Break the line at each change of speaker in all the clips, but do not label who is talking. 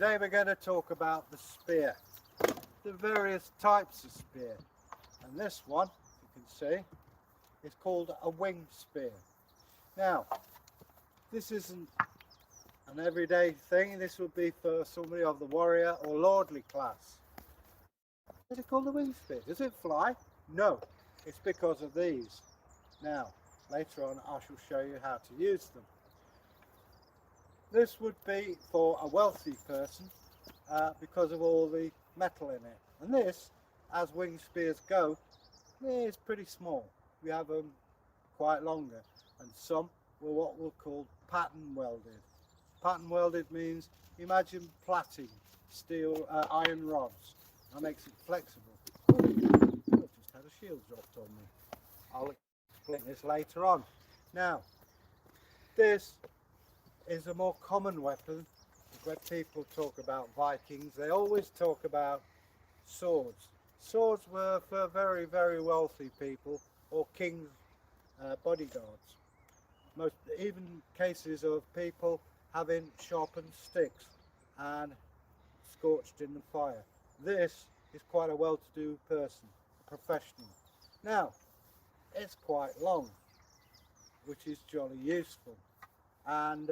Today we're going to talk about the spear, the various types of spear. And this one, you can see, is called a winged spear. Now, this isn't an everyday thing. This would be for somebody of the warrior or lordly class. Is it called a winged spear? Does it fly? No, it's because of these. Now, later on I shall show you how to use them. This would be for a wealthy person because of all the metal in it. And this, as winged spears go, is pretty small. We have them quite longer, and some were what we'll call pattern welded. Pattern welded means, imagine plaiting steel, iron rods. That makes it flexible. Oh, I just had a shield dropped on me. I'll explain this later on. Now, this is a more common weapon. When people talk about Vikings, they always talk about swords. Swords were for very, very wealthy people or king's bodyguards. Even cases of people having sharpened sticks and scorched in the fire. This is quite a well-to-do person, a professional. Now, it's quite long, which is jolly useful. And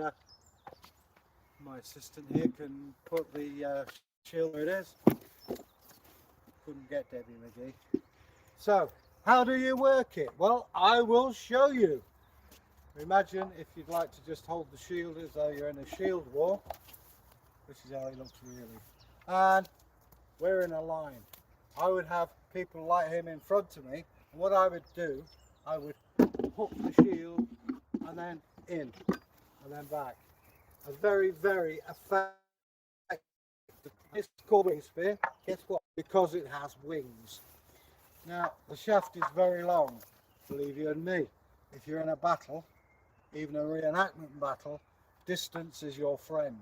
my assistant here can put the shield where it is. Couldn't get Debbie McGee. So, how do you work it? Well, I will show you. Imagine if you'd like to just hold the shield as though you're in a shield war. This is how it looks really. And we're in a line. I would have people like him in front of me. And what I would do, I would hook the shield and then in and then back. A very, very effective. It's called wing spear. Guess what? Because it has wings. Now, the shaft is very long, believe you and me. If you're in a battle, even a reenactment battle, distance is your friend.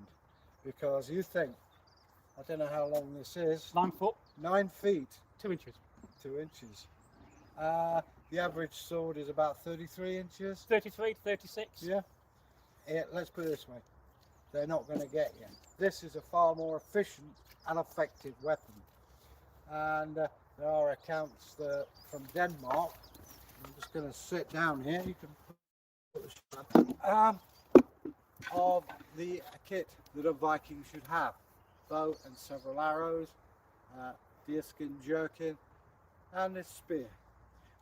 Because you think, I don't know how long this is.
9 foot.
9 feet.
2 inches.
2 inches. The average sword is about 33 inches.
33 to 36.
Yeah. Let's put it this way. They're not going to get you. This is a far more efficient and effective weapon. And there are accounts from Denmark. I'm just going to sit down here. You can put the of the kit that a Viking should have: bow and several arrows, deerskin jerkin, and this spear.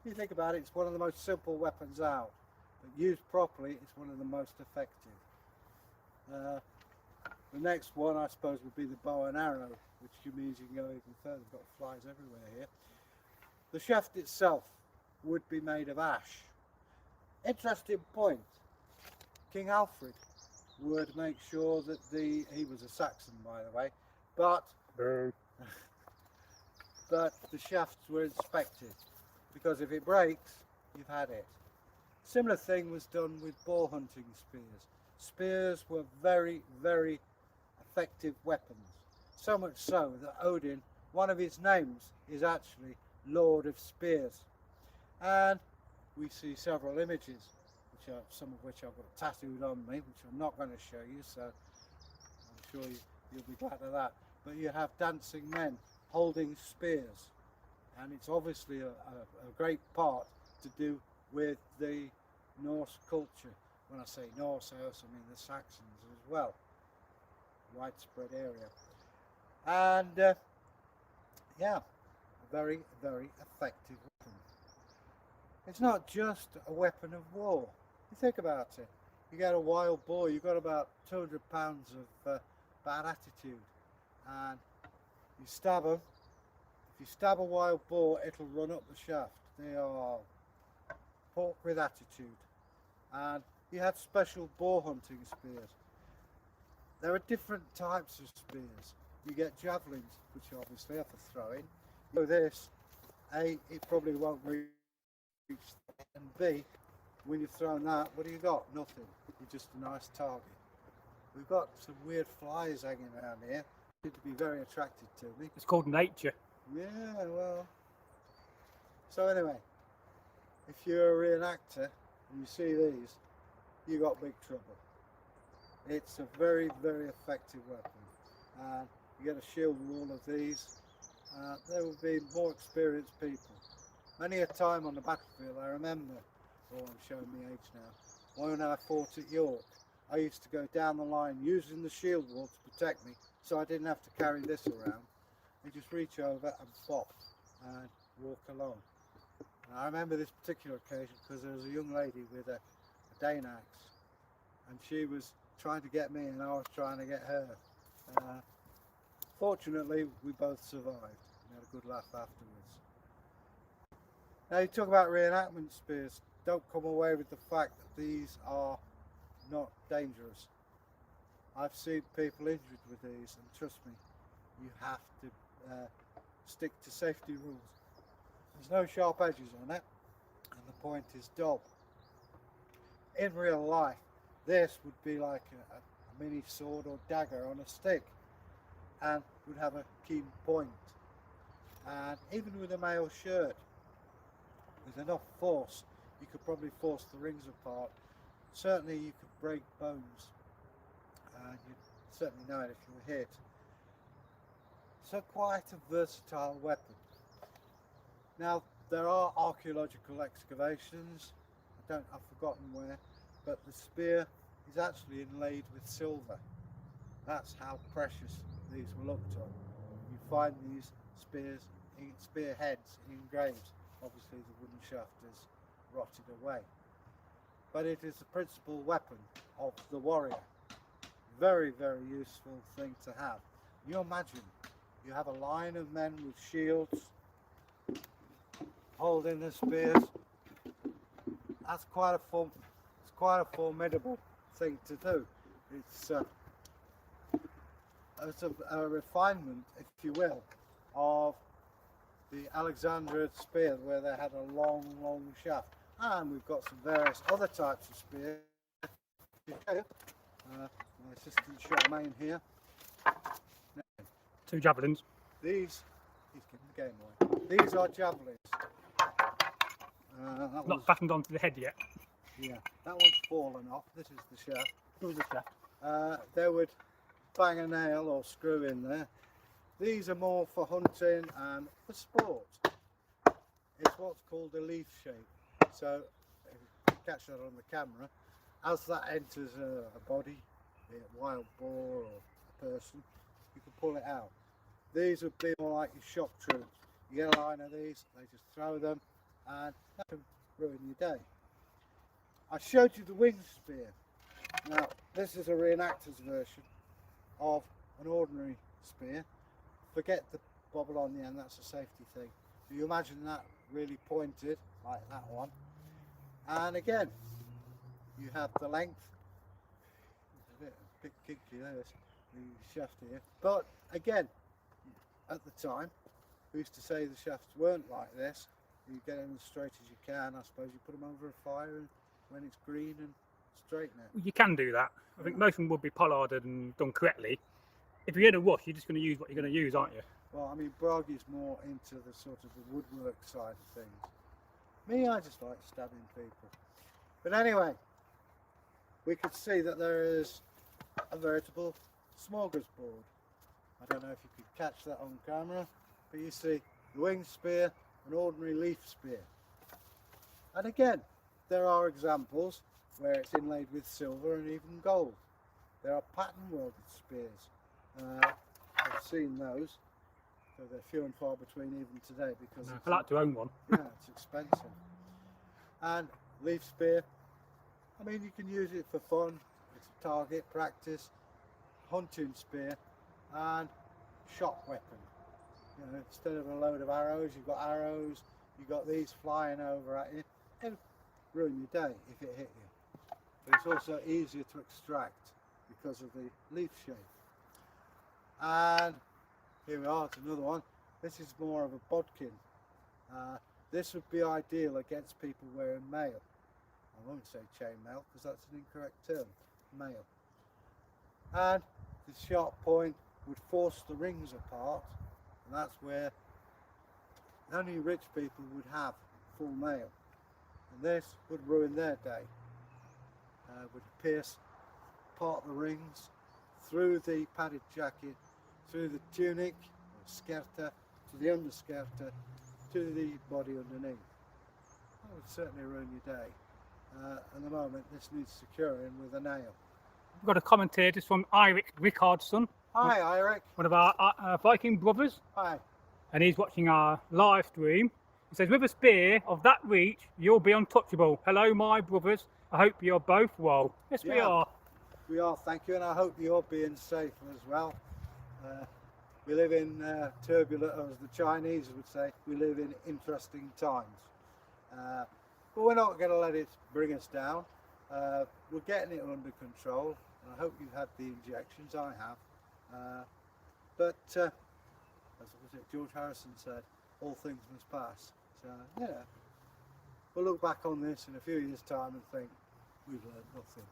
If you think about it, it's one of the most simple weapons out, but used properly, it's one of the most effective. The next one, I suppose, would be the bow and arrow, which means you can go even further. We've got flies everywhere here. The shaft itself would be made of ash. Interesting point. King Alfred would make sure that he was a Saxon, by the way, but the shafts were inspected, because if it breaks, you've had it. Similar thing was done with boar hunting spears. Spears were very, very effective weapons. So much so that Odin, one of his names is actually Lord of Spears. And we see several images, some of which I've got tattooed on me, which I'm not going to show you, so I'm sure you'll be glad of that. But you have dancing men holding spears, and it's obviously a great part to do with the Norse culture. When I say Norse, I also mean the Saxons as well. Widespread area. And yeah, a very, very effective weapon. It's not just a weapon of war. You think about it. You get a wild boar, you've got about 200 pounds of bad attitude, and you stab them. If you stab a wild boar, it'll run up the shaft. They are pork with attitude. And you have special boar hunting spears. There are different types of spears. You get javelins, which obviously are for throwing. You know this, A, it probably won't reach, and B, when you've thrown that, what do you got? Nothing. You're just a nice target. We've got some weird flies hanging around here. Seem to be very attracted to me.
It's called nature.
Yeah, well. So anyway, if you're a reenactor and you see these, you got big trouble. It's a very, very effective weapon. and you get a shield with all of these. There would be more experienced people. Many a time on the battlefield, I remember, oh, I'm showing my age now, when I fought at York, I used to go down the line using the shield wall to protect me, so I didn't have to carry this around. I just reach over and pop and walk along. And I remember this particular occasion because there was a young lady with a Dane axe, and she was trying to get me and I was trying to get her. Fortunately, we both survived and had a good laugh afterwards. Now, you talk about reenactment spears. Don't come away with the fact that these are not dangerous. I've seen people injured with these, and trust me, you have to stick to safety rules. There's no sharp edges on it, and the point is dull. In real life, this would be like a mini sword or dagger on a stick, and would have a keen point. And even with a mail shirt, with enough force, you could probably force the rings apart. Certainly you could break bones, and you'd certainly know it if you were hit. So quite a versatile weapon. Now, there are archaeological excavations, I've forgotten where, but the spear is actually inlaid with silver. That's how precious these were looked on. You find these spear heads in graves. Obviously the wooden shaft has rotted away. But it is the principal weapon of the warrior. Very, very useful thing to have. You imagine, you have a line of men with shields holding the spears. That's quite a formidable thing to do. It's a refinement, if you will, of the Alexandrian spear, where they had a long, long shaft. And we've got some various other types of spears. My assistant Charmaine here. Now,
2 javelins.
He's giving the game away. These are javelins.
Not fastened onto the head yet.
Yeah, that one's fallen off. This is the shaft.
Where's the shaft?
They would bang a nail or screw in there. These are more for hunting and for sport. It's what's called a leaf shape. So, if you catch that on the camera, as that enters a body, be it a wild boar or a person, you can pull it out. These would be more like your shock troops. You get a line of these, they just throw them, and that can ruin your day. I showed you the winged spear. Now, this is a reenactor's version of an ordinary spear. Forget the bobble on the end, that's a safety thing. So you imagine that really pointed, like that one. And again, you have the length. It's a bit kinky, this, the shaft here. But again, at the time, we used to say the shafts weren't like this. You get them as straight as you can. I suppose you put them over a fire and when it's green and straighten it.
Well, you can do that. I think most of them would be pollarded and done correctly. If you're in a rush, you're just going to use what you're going to use, aren't you?
Well, I mean, Bragi's more into the sort of the woodwork side of things. Me, I just like stabbing people. But anyway, we could see that there is a veritable smorgasbord. I don't know if you could catch that on camera, but you see the winged spear, an ordinary leaf spear. And again, there are examples where it's inlaid with silver and even gold. There are pattern welded spears. I've seen those, so they're few and far between even today because
I like to own one.
Yeah, it's expensive. And leaf spear, I mean, you can use it for fun. It's a target practice, hunting spear, and shot weapon. You know, instead of a load of arrows, you've got arrows. You've got these flying over at you. It'll ruin your day if it hit you. But it's also easier to extract because of the leaf shape. And here we are, it's another one. This is more of a bodkin. This would be ideal against people wearing mail. I won't say chainmail because that's an incorrect term. Mail. And the sharp point would force the rings apart, and that's where only rich people would have full mail. And this would ruin their day. Would pierce part of the rings through the padded jacket through the tunic, or skirta, to the underskirta, to the body underneath. That would certainly ruin your day. At the moment, this needs securing with a nail.
We've got a comment here just from Eirik Rickardson,
Hi, Eirik.
one of our Viking brothers,
Hi.
and he's watching our live stream. He says, with a spear of that reach, you'll be untouchable. Hello, my brothers. I hope you're both well. Yes, we
Yeah.
are.
We are, thank you, and I hope you're being safe as well. We live in turbulent, as the Chinese would say, we live in interesting times. But we're not going to let it bring us down. We're getting it under control. And I hope you've had the injections, I have. But as was it George Harrison said, all things must pass. So yeah, we'll look back on this in a few years' time and think we've learned nothing.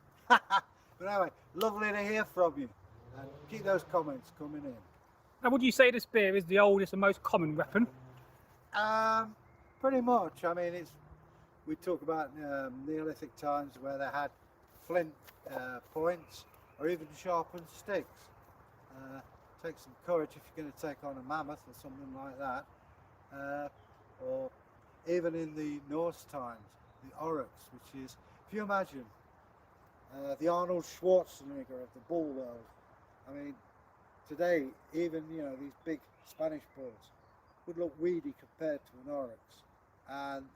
But anyway, lovely to hear from you, and keep those comments coming in.
And would you say the spear is the oldest and most common weapon?
Pretty much. I mean, we talk about Neolithic times where they had flint points or even sharpened sticks. Take some courage if you're going to take on a mammoth or something like that. Or even in the Norse times, the oryx, which is, if you imagine the Arnold Schwarzenegger of the bull world. I mean, today, even these big Spanish bulls would look weedy compared to an oryx, and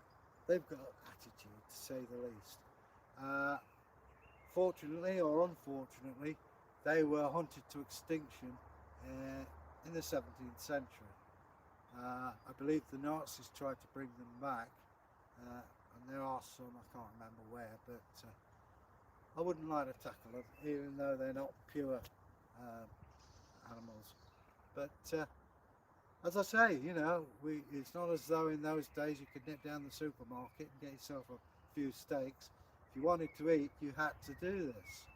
they've got attitude, to say the least. Fortunately or unfortunately, they were hunted to extinction in the 17th century. I believe the Nazis tried to bring them back, and there are some, I can't remember where, but I wouldn't like to tackle them, even though they're not pure animals. But as I say, it's not as though in those days you could nip down the supermarket and get yourself a few steaks. If you wanted to eat, you had to do this.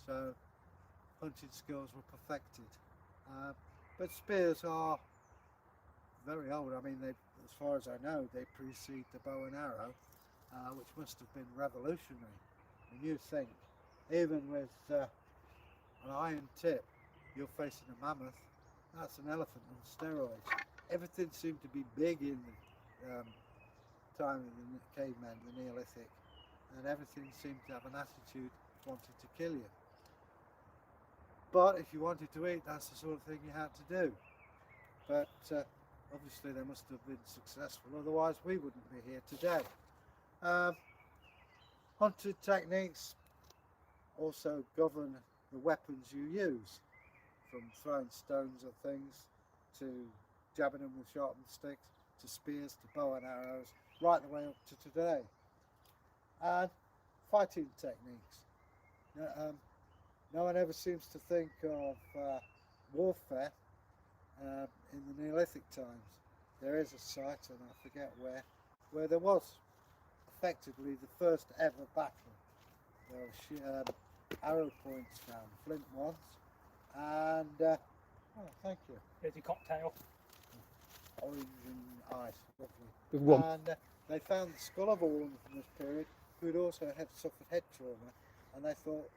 So hunting skills were perfected. But spears are very old. I mean, as far as I know, they precede the bow and arrow, which must have been revolutionary. And you think, even with an iron tip, you're facing a mammoth, that's an elephant on steroids. Everything seemed to be big in the time of the cavemen, the Neolithic, and everything seemed to have an attitude wanting to kill you. But if you wanted to eat, that's the sort of thing you had to do. But obviously they must have been successful, otherwise we wouldn't be here today. Hunting techniques also govern the weapons you use, from throwing stones at things, to jabbing them with sharpened sticks, to spears, to bow and arrows, right the way up to today. And fighting techniques. No one ever seems to think of warfare in the Neolithic times. There is a site, and I forget where there was effectively the first ever battle. There were arrow points found, flint ones, and oh, thank you.
Here's your cocktail.
Orange and ice, lovely.
With rum.
And they found the skull of a woman from this period who had also suffered head trauma, and they thought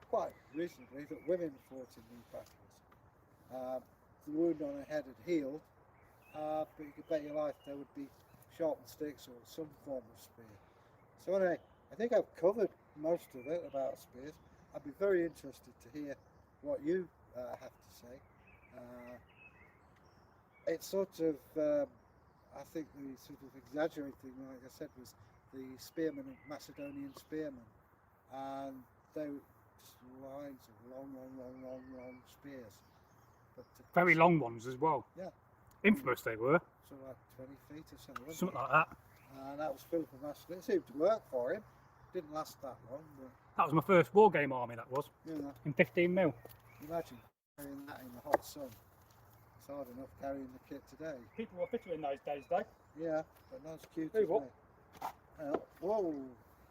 quite reasonably that women fought in these battles. The wound on her head had healed, but you could bet your life there would be sharpened sticks or some form of spear. So anyway, I think I've covered most of it about spears. I'd be very interested to hear what you have to say. It's sort of, I think the sort of exaggerated thing, like I said, was the spearmen, Macedonian spearmen, and they were just lines of long spears. But
Very long ones as well.
Yeah.
Infamous they were.
Sort of like 20 feet or something. Wasn't
Something
it?
like that.
And that was Philip of Macedon. It seemed to work for him. Didn't last that long, but
That was my first war game army, that was. In 15 mil.
Imagine carrying that in the hot sun. It's hard enough carrying the kit today.
People were fitter in those days, though.
Yeah, but not as cute
Hey,
as
what?
me. Whoa.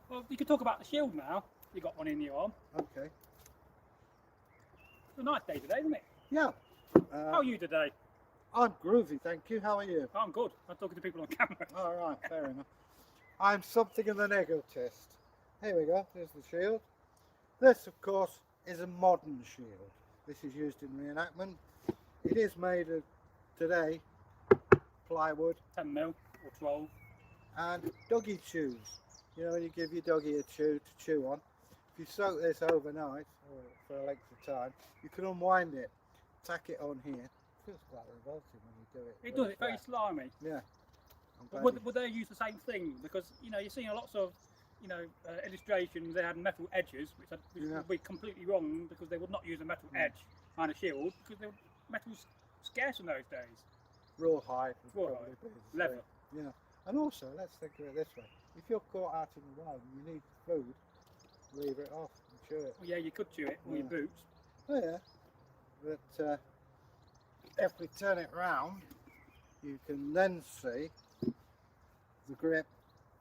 Well, you could talk about the shield now. You got one in your arm.
Okay.
It's a nice day today, isn't it?
Yeah.
How are you today?
I'm groovy, thank you. How are you?
I'm good. I'm talking to people on camera.
All right, fair enough. I'm something of an egotist. Here we go. There's the shield. This, of course, is a modern shield. This is used in reenactment. it is made of today plywood
10mm or 12.
and doggy chews. You know, when you give your doggy a chew to chew on, if you soak this overnight or for a length of time, you can unwind it, tack it on here. It feels quite revolting when you do it.
It does, it's very slimy.
Yeah.
Would they use the same thing? Because, you know, you're seeing lots of, you know, illustrations, they had metal edges, which would be completely wrong because they would not use a metal edge on a shield because metal's scarce in those days.
Rawhide would probably be the
leather.
same. Yeah. And also, let's think of it this way. If you're caught out in the wild and you need food, leave it off and chew it.
Well, yeah, you could chew it with your boots.
Oh yeah. But if we turn it round, you can then see the grip.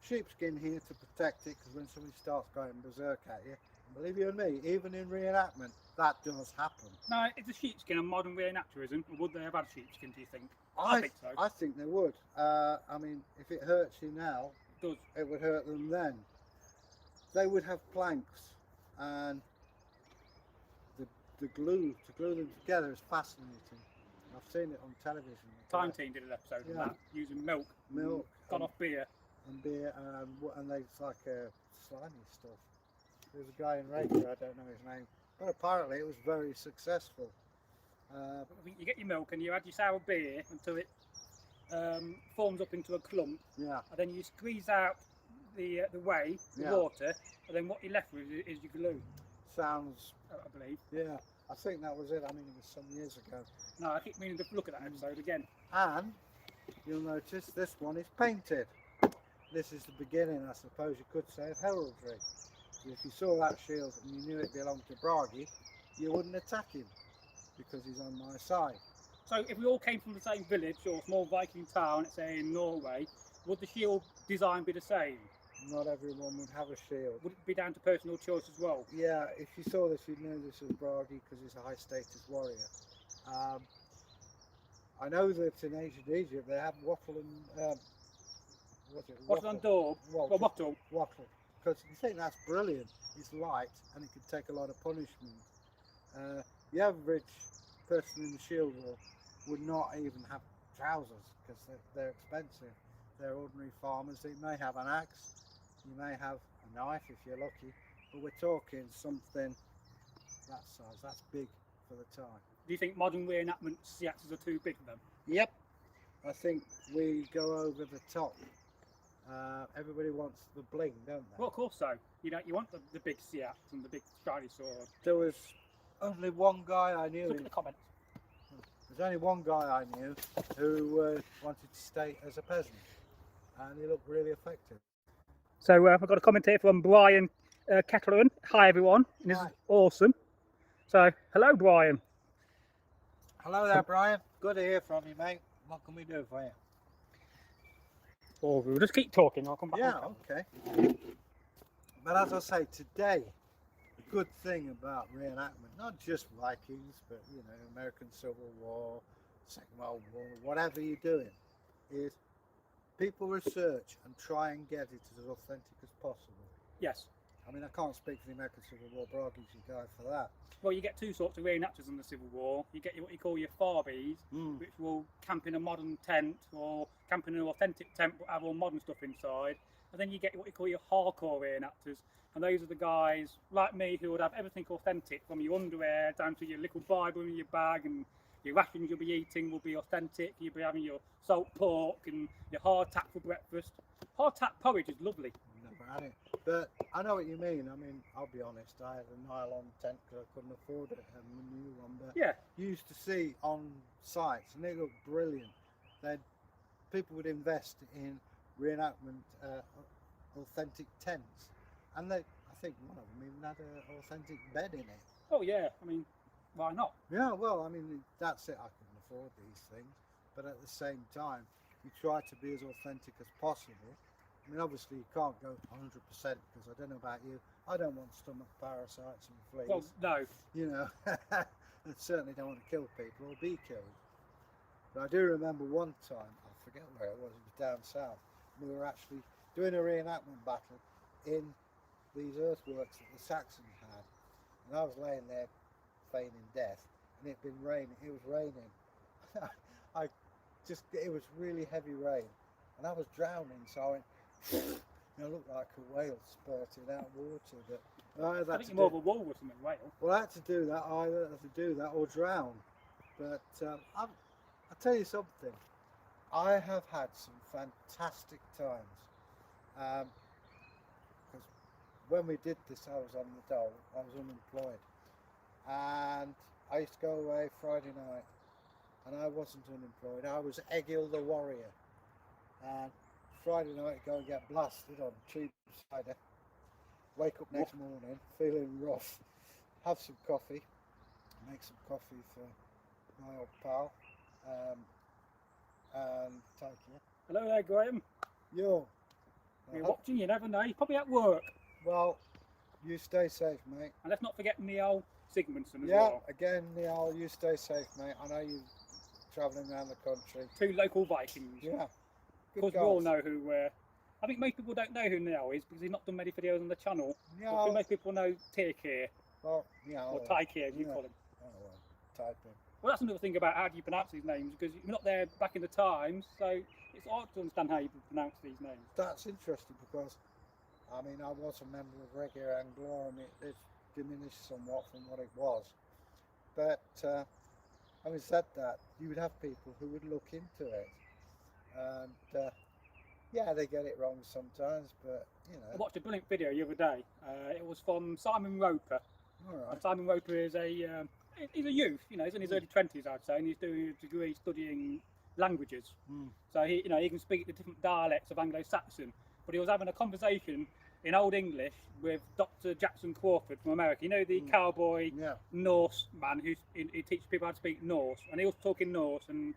Sheepskin here to protect it, because when somebody starts going berserk at you, believe you and me, even in reenactment, that does happen.
Now, is the sheepskin a modern reenactorism, or would they have had sheepskin, do you think?
I
think so.
I think they would. I mean, if it hurts you now, it would hurt them then. They would have planks, and the glue, to glue them together is fascinating. I've seen it on television.
Time Team did an episode of that, using milk, gone off beer.
And beer, and it's like slimy stuff. There's a guy in Raker, I don't know his name, but apparently it was very successful.
You get your milk and you add your sour beer until it forms up into a clump.
Yeah.
And then you squeeze out the whey, the water, and then what you're left with is your glue.
Sounds.
I believe.
Yeah, I think that was it. I mean, it was some years ago.
No, I keep meaning to look at that episode again.
And you'll notice this one is painted. This is the beginning, I suppose you could say, of heraldry. So if you saw that shield and you knew it belonged to Bragi, you wouldn't attack him because he's on my side.
So if we all came from the same village or small Viking town, let's say in Norway, would the shield design be the same?
Not everyone would have a shield.
Would it be down to personal choice as well?
Yeah, if you saw this, you'd know this was Bragi because he's a high status warrior. I know that in ancient Egypt they had wattle and
Wattle and daub, or wattle.
Wattle, because you think that's brilliant. It's light and it can take a lot of punishment. The average person in the shield war would not even have trousers because they're expensive. They're ordinary farmers. They may have an axe, you may have a knife if you're lucky, but we're talking something that size. That's big for the time.
Do you think modern reenactment sea axes are too big for them?
Yep. I think we go over the top. Everybody wants the bling, don't they?
Well, of course so. You know, you want the big sea axe and the big shiny sword.
There was only one guy I knew.
Look at the comments.
There's only one guy I knew who wanted to stay as a peasant, and he looked really effective.
So I've got a comment here from Brian Kettleran. Hi everyone, and this is awesome. So hello Brian.
Hello there Brian, good to hear from you mate. What can we do for you?
Or we'll just keep talking, I'll come back.
Yeah, okay. But as I say, today, the good thing about reenactment, not just Vikings, but you know, American Civil War, Second World War, whatever you're doing, is people research and try and get it as authentic as possible.
Yes.
I mean, I can't speak for the American Civil War, Bragi's your guy for that.
Well, you get two sorts of reenactors in the Civil War. You get what you call your Farbies, which will camp in a modern tent or camp in an authentic tent but have all modern stuff inside. And then you get what you call your hardcore reenactors. And those are the guys like me who would have everything authentic, from your underwear down to your little Bible in your bag, and your rations you'll be eating will be authentic. You'll be having your salt pork and your hardtack for breakfast. Hardtack porridge is lovely.
Never had it. But I know what you mean. I mean, I'll be honest, I had a nylon tent because I couldn't afford it, and a new one. But
yeah,
you used to see on sites, and they looked brilliant. People would invest in reenactment authentic tents, and I think one of them even had an authentic bed in it.
Oh yeah, I mean, why not?
Yeah, well, I mean, that's it. I couldn't afford these things, but at the same time, you try to be as authentic as possible. I mean, obviously you can't go 100% because I don't know about you. I don't want stomach parasites and fleas.
Well, no.
You know, I certainly don't want to kill people or be killed. But I do remember one time, I forget where it was down south, we were actually doing a reenactment battle in these earthworks that the Saxons had. And I was laying there feigning death, and it was raining, I just, it was really heavy rain, and I was drowning, so I went, I looked like a whale spurting out water. But
I think you're more of a walrus than a whale.
well, I had to do that. I either had to do that or drown. But I'll tell you something. I have had some fantastic times. Because when we did this, I was on the dole. I was unemployed, and I used to go away Friday night, and I wasn't unemployed. I was Egil the Warrior, and Friday night go and get blasted on cheap cider. Wake up next morning feeling rough. Have some coffee. Make some coffee for my old pal. And take you.
Hello there, Graham.
You're
watching, you never know. You're probably at work.
Well, you stay safe, mate.
And let's not forget Neil Sigmundson as
yeah,
well.
Again, Neil, you stay safe, mate. I know you're travelling around the country.
2 local Vikings.
Yeah.
Because we all know who I think most people don't know who Neil is because he's not done many videos on the channel. But most people know Tyr.
Well, yeah.
Or Tyr, as you call him.
Oh, well, type in.
Well, that's another thing about how do you pronounce these names, because you're not there back in the times, so it's hard to understand how you pronounce these names.
That's interesting because, I mean, I was a member of Regular Anglo, and it's diminished somewhat from what it was. But having said that, you would have people who would look into it, and yeah, they get it wrong sometimes, but you know.
I watched a brilliant video the other day. It was from Simon Roper.
All right.
And Simon Roper is he's a youth, you know, he's in his early 20s, I'd say, and he's doing a degree studying languages. So he can speak the different dialects of Anglo-Saxon. But he was having a conversation in Old English with Dr. Jackson Crawford from America. You know, the cowboy Norse man who teaches people how to speak Norse, and he was talking Norse, and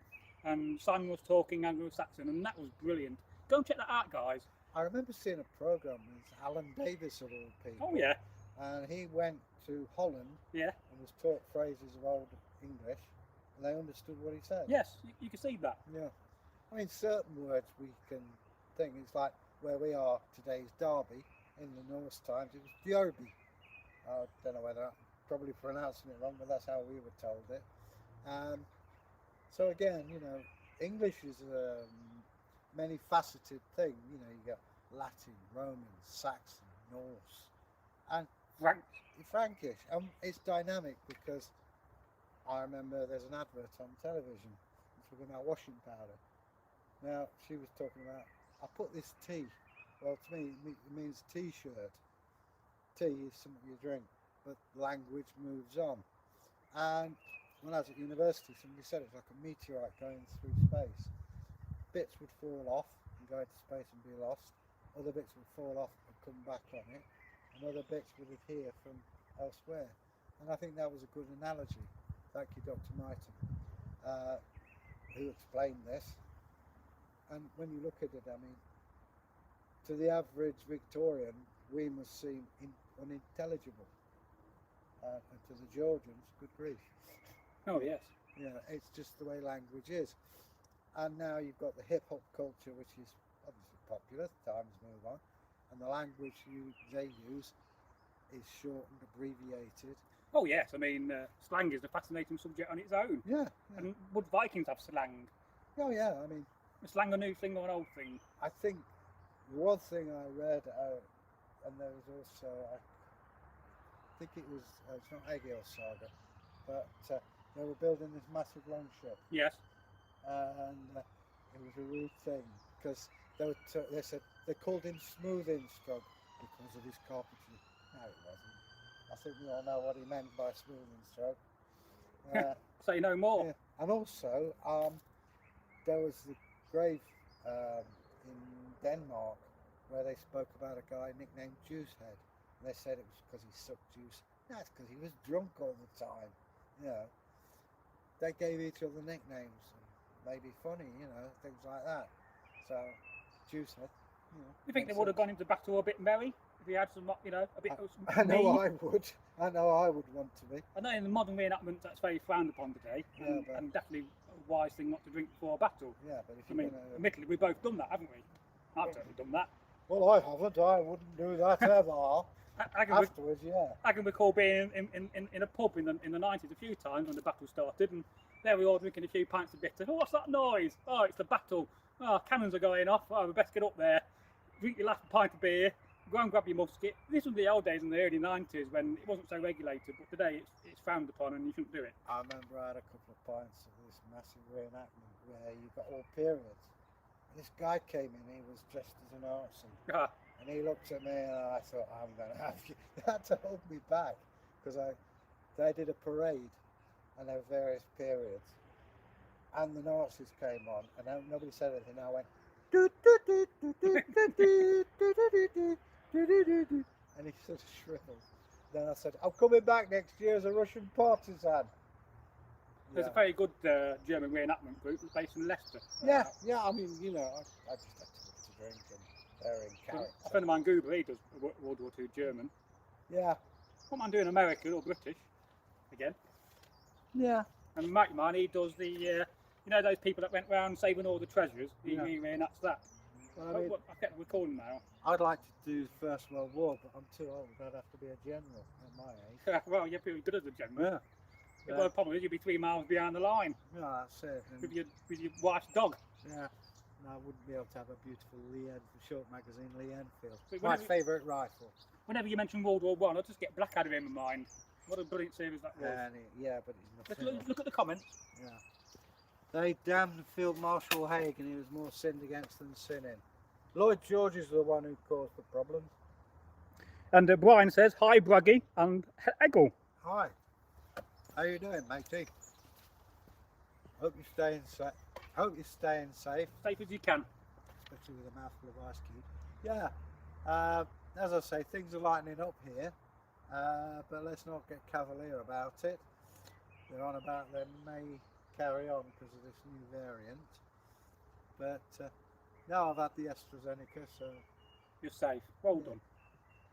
Simon was talking Anglo-Saxon, and that was brilliant. Go and check that out, guys.
I remember seeing a programme with Alan Davis of all people.
Oh yeah.
And he went to Holland.
Yeah.
And was taught phrases of Old English, and they understood what he said.
Yes, you can see that.
Yeah. I mean, certain words we can think. It's like where we are today's Derby. In the Norse times, it was Derby. I don't know whether I'm probably pronouncing it wrong, but that's how we were told it. So again, you know, English is a many-faceted thing. You know, you got Latin, Roman, Saxon, Norse, and Frankish. It's dynamic because I remember there's an advert on television talking about washing powder. Now, she was talking about, I put this tea. Well, to me, it means t-shirt. Tea is something you drink, but language moves on. And when I was at university, somebody said it's like a meteorite going through space. Bits would fall off and go into space and be lost. Other bits would fall off and come back on it. And other bits would adhere from elsewhere. And I think that was a good analogy. Thank you, Dr. Myton, who explained this. And when you look at it, I mean, to the average Victorian, we must seem unintelligible. And to the Georgians, good grief.
Oh, yes.
Yeah, it's just the way language is. And now you've got the hip-hop culture, which is obviously popular, times move on. And the language they use is shortened, abbreviated.
Oh, yes. I mean, slang is a fascinating subject on its own.
Yeah.
And would Vikings have slang?
Oh, yeah, I mean...
A slang a new thing or an old thing?
I think one thing I read, and there was also, I think it was, it's not Anglo-Saga, but they were building this massive longship.
Yes.
And it was a real thing, because they said they called him Smoothing Strug because of his carpentry. No, it wasn't. I think we all know what he meant by Smoothing Strug.
Say no more.
Yeah. And also, there was the grave in Denmark where they spoke about a guy nicknamed Juicehead. And they said it was because he sucked juice. No, it's because he was drunk all the time. You know, they gave each other nicknames, and maybe funny, you know, things like that. So, Juicehead.
You think they would have gone into battle a bit merry if he had some, you know, a bit of some
I know
mead?
I would. I know I would want to be.
I know in the modern reenactments that's very frowned upon today, and definitely a wise thing not to drink before a battle.
Yeah, but if
I mean, admittedly, we've both done that, haven't we? I've certainly done that.
Well, I haven't. I wouldn't do that ever. Afterwards, yeah.
I can recall being in a pub in the 90s a few times when the battle started, and There we all drinking a few pints of bitter. Oh, what's that noise? Oh, it's the battle. Oh, cannons are going off. Oh, we best get up there. Drink your last pint of beer. Go and grab your musket. This was the old days in the early 90s when it wasn't so regulated, but today it's frowned upon and you shouldn't do it.
I remember I had a couple of pints of this massive reenactment where you got all periods. And this guy came in, he was dressed as an arson. And he looked at me and I thought, I'm going to have you. They had to hold me back because they did a parade and there were various periods. And the Nazis came on and nobody said anything. I went, and he sort of shriveled. Then I said, I'm coming back next year as a Russian partisan.
There's a very good German reenactment group based in Leicester.
Yeah, I mean, you know, I just had to drink and they're in character.
A friend of mine, Goober, he does World War II German.
Yeah.
What man doing American or British? Again.
Yeah.
And a mate of mine, he does the, you know those people that went round saving all the treasures? He reenacts that.
Well, I mean,
I get the recording now.
I'd like to do the First World War, but I'm too old. I'd have to be a general at my age.
Well, you're pretty good as a general.
Yeah.
Well, the problem is you'll be 3 miles behind the line.
Yeah, that's it.
With your wife's dog.
Yeah. And I wouldn't be able to have a beautiful short magazine Lee Enfield.
So
my favourite rifle.
Whenever you mention World War I just get Blackadder in my mind. What a brilliant series that was.
Yeah, but he's not.
Look at the comments.
Yeah. They damned Field Marshal Haig and he was more sinned against than sinning. Lloyd George is the one who caused the problem.
And Brian says, hi Bragi and Eggle.
Hi. How you doing, matey? Hope you're staying safe. Hope you're staying safe.
Safe as you can.
Especially with a mouthful of ice cube. Yeah. As I say, things are lightening up here. But let's not get cavalier about it. They're on about they may carry on because of this new variant. But now I've had the AstraZeneca, so
you're safe. Well done.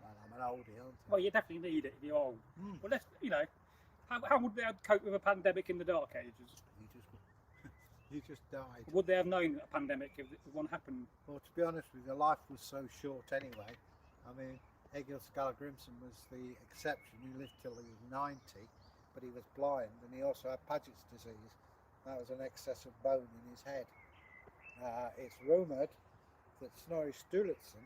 Well, I'm an oldie, aren't I?
Well, you definitely need it if you're old. But let's, you know, how would they have coped with a pandemic in the Dark Ages?
You just died.
Would they have known a pandemic if one happened?
Well, to be honest with you, life was so short anyway. I mean, Egil Skallagrimsson was the exception. He lived till he was 90, but he was blind and he also had Paget's disease. That was an excess of bone in his head. It's rumoured that Snorri Sturluson,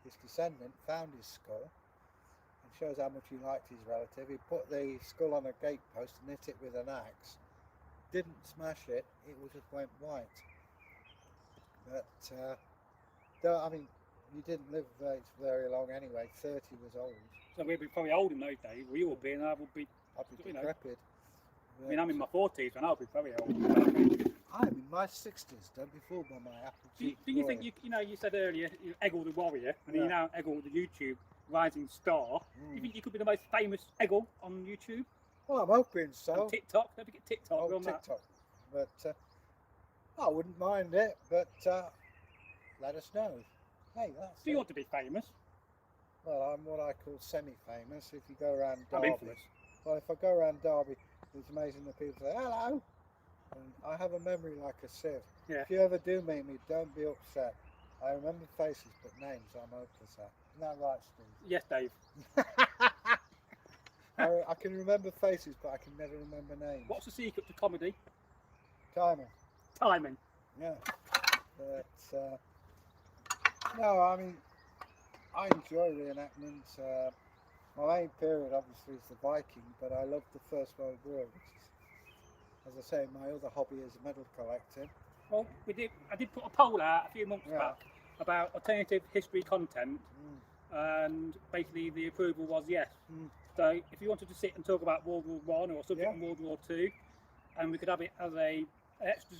his descendant, found his skull and shows how much he liked his relative. He put the skull on a gatepost and hit it with an axe. Didn't smash it, it just went white. But, I mean, you didn't live very long anyway. 30 was old.
So we'd be probably old in those days. We would be, and I would be.
I'd be decrepit.
I mean, I'm in my 40s, and I'll be very old.
I'm in my 60s. Don't be fooled by my apple cheek.
Do you think you know? You said earlier, Eggle the warrior, and you now Eggle the YouTube rising star. Do you think you could be the most famous Eggle on YouTube?
Well, I'm hoping so.
And TikTok, don't forget TikTok.
Oh, TikTok. But I wouldn't mind it. But let us know. Hey, that's.
Do you want to be famous?
Well, I'm what I call semi-famous. If you go around
I'm
Derby.
infamous.
Well, if I go around Derby, it's amazing that people say hello. And I have a memory like a sieve.
Yeah.
If you ever do meet me, don't be upset. I remember faces, but names I'm hopeless at. Isn't that right, Steve?
Yes, Dave.
I can remember faces, but I can never remember names.
What's the secret to comedy?
Timing.
Timing.
Yeah. But no, I mean, I enjoy reenactments. My main period, obviously, is the Viking, but I love the First World War, which is, as I say, my other hobby is medal collecting.
Well, I did put a poll out a few months back about alternative history content, and basically the approval was yes. So if you wanted to sit and talk about World War I or something in World War II, and we could have it as a extra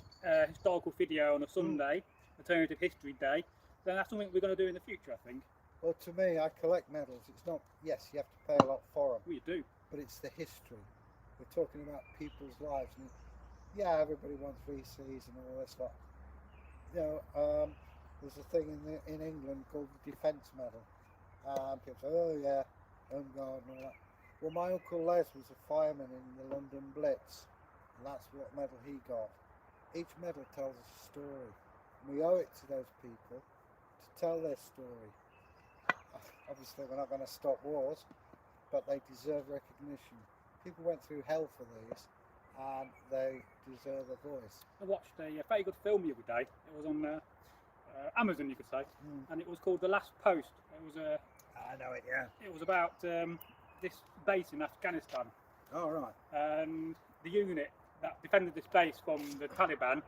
historical video on a Sunday, alternative history day, then that's something we're going to do in the future, I think.
Well, to me, I collect medals. It's not, yes, you have to pay a lot for them.
Well, you do.
But it's the history. We're talking about people's lives. And yeah, everybody wants VCs and all this lot. You know, there's a thing in England called the Defence Medal. People say, oh yeah, Home Guard and all that. Well, my Uncle Les was a fireman in the London Blitz, and that's what medal he got. Each medal tells us a story, and we owe it to those people to tell their story. Obviously, we're not going to stop wars, but they deserve recognition. People went through hell for these, and they deserve a voice.
I watched a very good film the other day. It was on Amazon, you could say, and it was called The Last Post. It was
I know it, yeah.
It was about this base in Afghanistan.
Oh, right.
And the unit that defended this base from the Taliban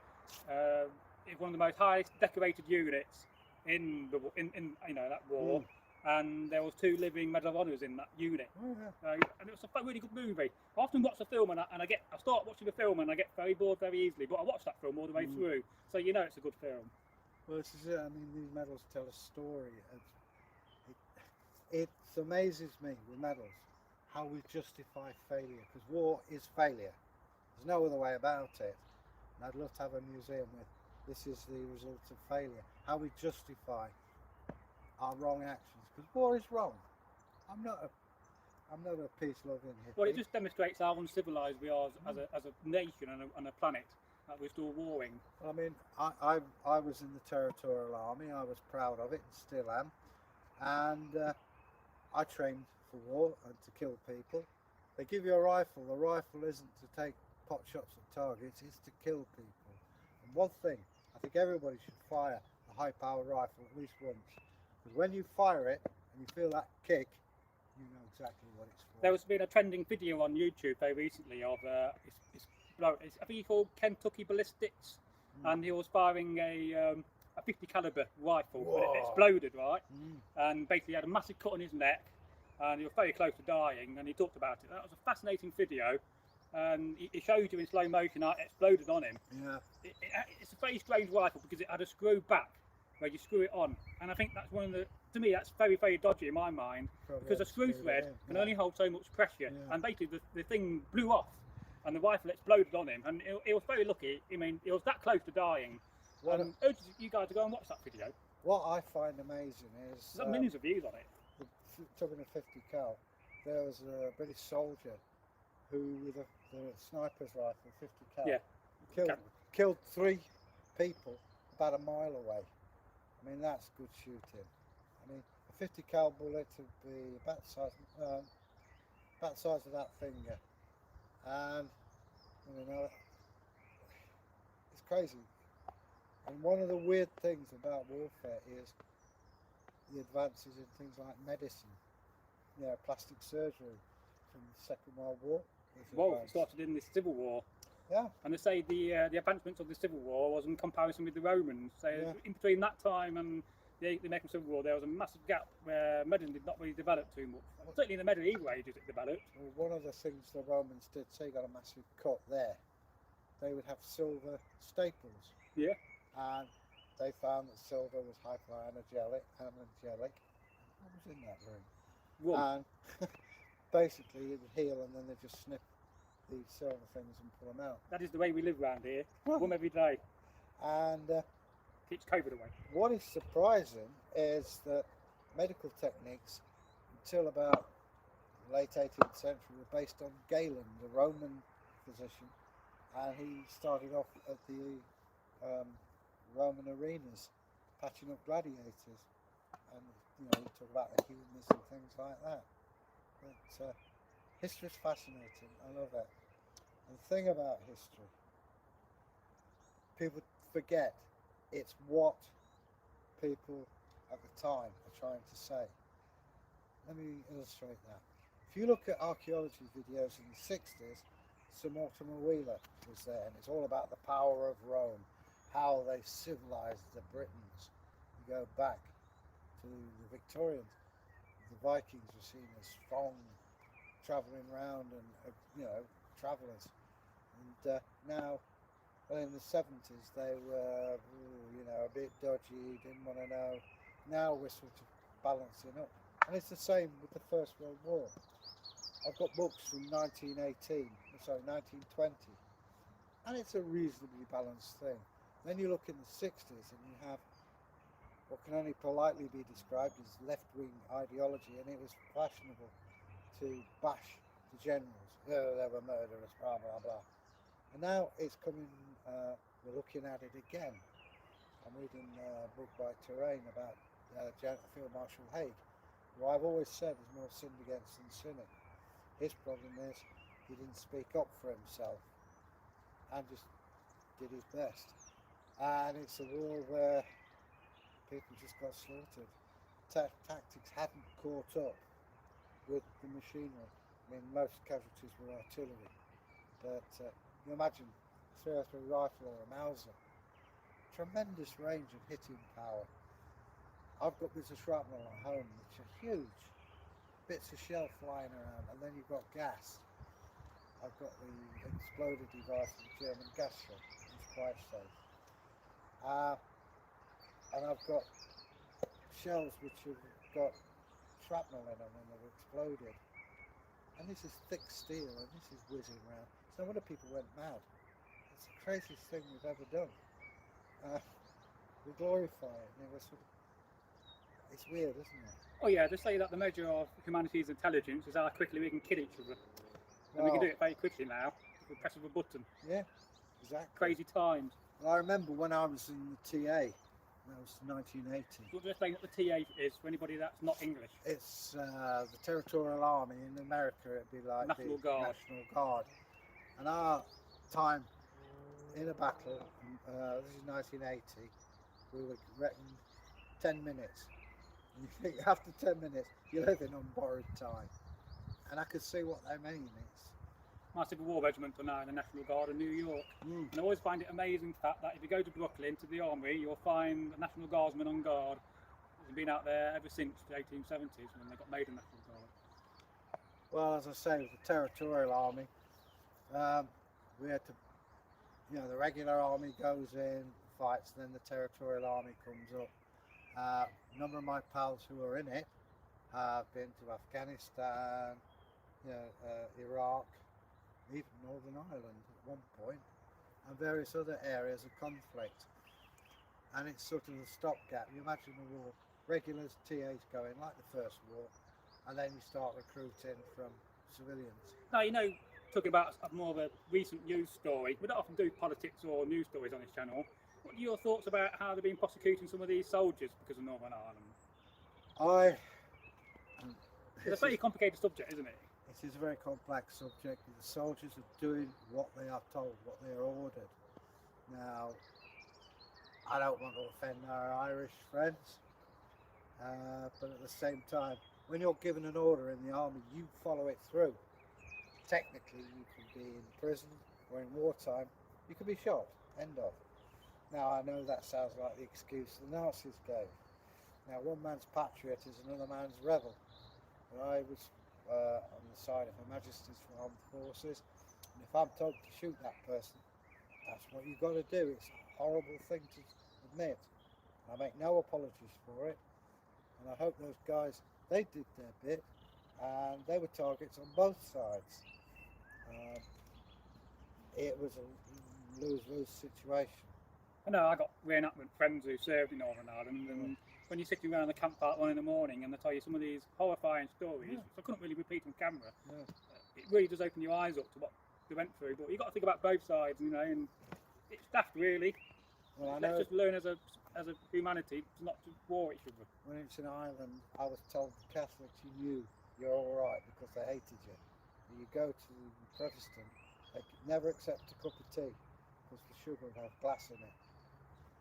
is one of the most highest decorated units in the that war. And there was 2 living Medal of Honours in that unit.
Oh, yeah.
And it was a really good movie. I often watch the film I start watching the film and I get very bored very easily, but I watched that film all the way through, so you know it's a good film.
Well, this is it. I mean, these medals tell a story. It amazes me with medals how we justify failure, because war is failure. There's no other way about it. And I'd love to have a museum with this is the result of failure. How we justify our wrong actions, because war is wrong. I'm not a peace-loving hippie.
Well, it just demonstrates how uncivilized we are as a nation and a planet, that we're still warring.
I mean, I was in the Territorial Army. I was proud of it and still am. And I trained for war and to kill people. They give you a rifle. The rifle isn't to take pot shots at targets, it's to kill people. And one thing, I think everybody should fire a high-powered rifle at least once. Because when you fire it and you feel that kick, you know exactly what it's for.
There has been a trending video on YouTube very recently of I think he called Kentucky Ballistics, and he was firing a 50 caliber rifle, but it exploded, right? And basically had a massive cut on his neck, and he was very close to dying, and he talked about it. That was a fascinating video, and it showed you in slow motion how it exploded on him.
Yeah.
It's a very strange rifle because it had a screw back where you screw it on, and I think that's to me that's very, very dodgy in my mind.
Probably
because a screw thread can only hold so much pressure, and basically the thing blew off and the rifle exploded on him, and it was very lucky. I mean, it was that close to dying. I urge you guys to go and watch that video.
What I find amazing is
there's millions of views on it.
Talking of 50 cal, there was a British soldier who, with the sniper's rifle, 50 cal, killed 3 people about a mile away. I mean, that's good shooting. I mean, a 50 cal bullet would be about the size of that finger, and you know, it's crazy. And one of the weird things about warfare is the advances in things like medicine, you know, plastic surgery from the Second World War.
Well, it started in the Civil War.
Yeah.
And they say the advancements of the Civil War was in comparison with the Romans. So in between that time and the American Civil War, there was a massive gap where medicine did not really develop too much. Well, certainly in the medieval ages it developed.
Well, one of the things the Romans did, say, got a massive cut there. They would have silver staples.
Yeah.
And they found that silver was hypoenergelic. What was in that room?
Rum.
And basically it would heal, and then they just snip these silver things and pull them out.
That is the way we live around here. Rum every day.
And
keeps COVID away.
What is surprising is that medical techniques until about the late 18th century were based on Galen, the Roman physician, and he started off at the Roman arenas patching up gladiators, and you know, he talked about the humors and things like that. But history is fascinating. I love it. And the thing about history, people forget it's what people at the time are trying to say. Let me illustrate that. If you look at archaeology videos in the 60s, Sir Mortimer Wheeler was there, and it's all about the power of Rome, how they civilized the Britons. You go back to the Victorians, the Vikings were seen as strong, travelling around and you know, travellers. And now, well, in the 70s they were, you know, a bit dodgy, didn't want to know. Now we're sort of balancing up, and it's the same with the First World War. I've got books from 1920, and it's a reasonably balanced thing. Then you look in the 60s and you have what can only politely be described as left-wing ideology, and it was fashionable to bash the generals. Oh, they were murderers, blah, blah, blah. And now it's coming, we're looking at it again. I'm reading a book by Terrain about Field Marshal Haig, who I've always said is more sinned against than sinning. His problem is he didn't speak up for himself. and just did his best. And it's a war where people just got slaughtered. Tactics hadn't caught up with the machinery. I mean, most casualties were artillery, but you imagine a 303 rifle or a Mauser, tremendous range of hitting power. I've got bits of shrapnel at home which are huge, bits of shell flying around, and then you've got gas. I've got the exploder device, the German gas shell. It's quite safe. And I've got shells which have got shrapnel in them when they've exploded. And this is thick steel, and this is whizzing around. So no wonder people went mad. It's the craziest thing we've ever done. We glorify it, and it was sort of, it's weird, isn't it?
Oh yeah, they say that the measure of humanity's intelligence is how quickly we can kill each other. And we can do it very quickly now, with the press of a button.
Yeah, exactly.
Crazy times.
Well, I remember when I was in the TA, that was 1980.
So just explain what the TA is for anybody that's not English.
It's the Territorial Army. In America it'd be like
National
the
Guard.
National Guard. And our time in a battle, this is 1980, we were reckoned 10 minutes. And you think after 10 minutes, you're living on borrowed time. And I could see what they mean.
My Civil War regiment are now in the National Guard in New York. And I always find it amazing fact that if you go to Brooklyn to the army, you'll find a National Guardsman on guard. They've been out there ever since the 1870s when they got made a National Guard.
Well, as I say, with the Territorial Army, we had to, the regular army goes in, fights, then the Territorial Army comes up. A number of my pals who are in it have been to Afghanistan, Iraq, even Northern Ireland at one point, and various other areas of conflict. And it's sort of a stopgap. You imagine the war, regulars, TAs going like the First War, and then you start recruiting from civilians.
Now, talking about more of a recent news story, we don't often do politics or news stories on this channel. What are your thoughts about how they've been prosecuting some of these soldiers because of Northern Ireland? It's a very complicated subject, isn't it?
It is a very complex subject. The soldiers are doing what they are told, what they are ordered. Now, I don't want to offend our Irish friends, but at the same time, when you're given an order in the army, you follow it through. Technically, you can be in prison, or in wartime, you can be shot. End of. Now, I know that sounds like the excuse the Nazis gave. Now, one man's patriot is another man's rebel. And I was on the side of Her Majesty's Armed Forces, and if I'm told to shoot that person, that's what you've got to do. It's a horrible thing to admit. I make no apologies for it, and I hope those guys, they did their bit, and they were targets on both sides. It was a lose-lose situation.
I know I got re-enactment friends who served in Northern Ireland, and when you're sitting around the campfire 1 in the morning and they tell you some of these horrifying stories, which I couldn't really repeat on camera, it really does open your eyes up to what they went through. But you've got to think about both sides, and it's daft really.
Well,
Let's just learn as a humanity not to war each other.
When it's in Ireland, I was told the Catholics, you knew you're all right because they hated you. But you go to the Protestant, they could never accept a cup of tea because the sugar would have glass in it.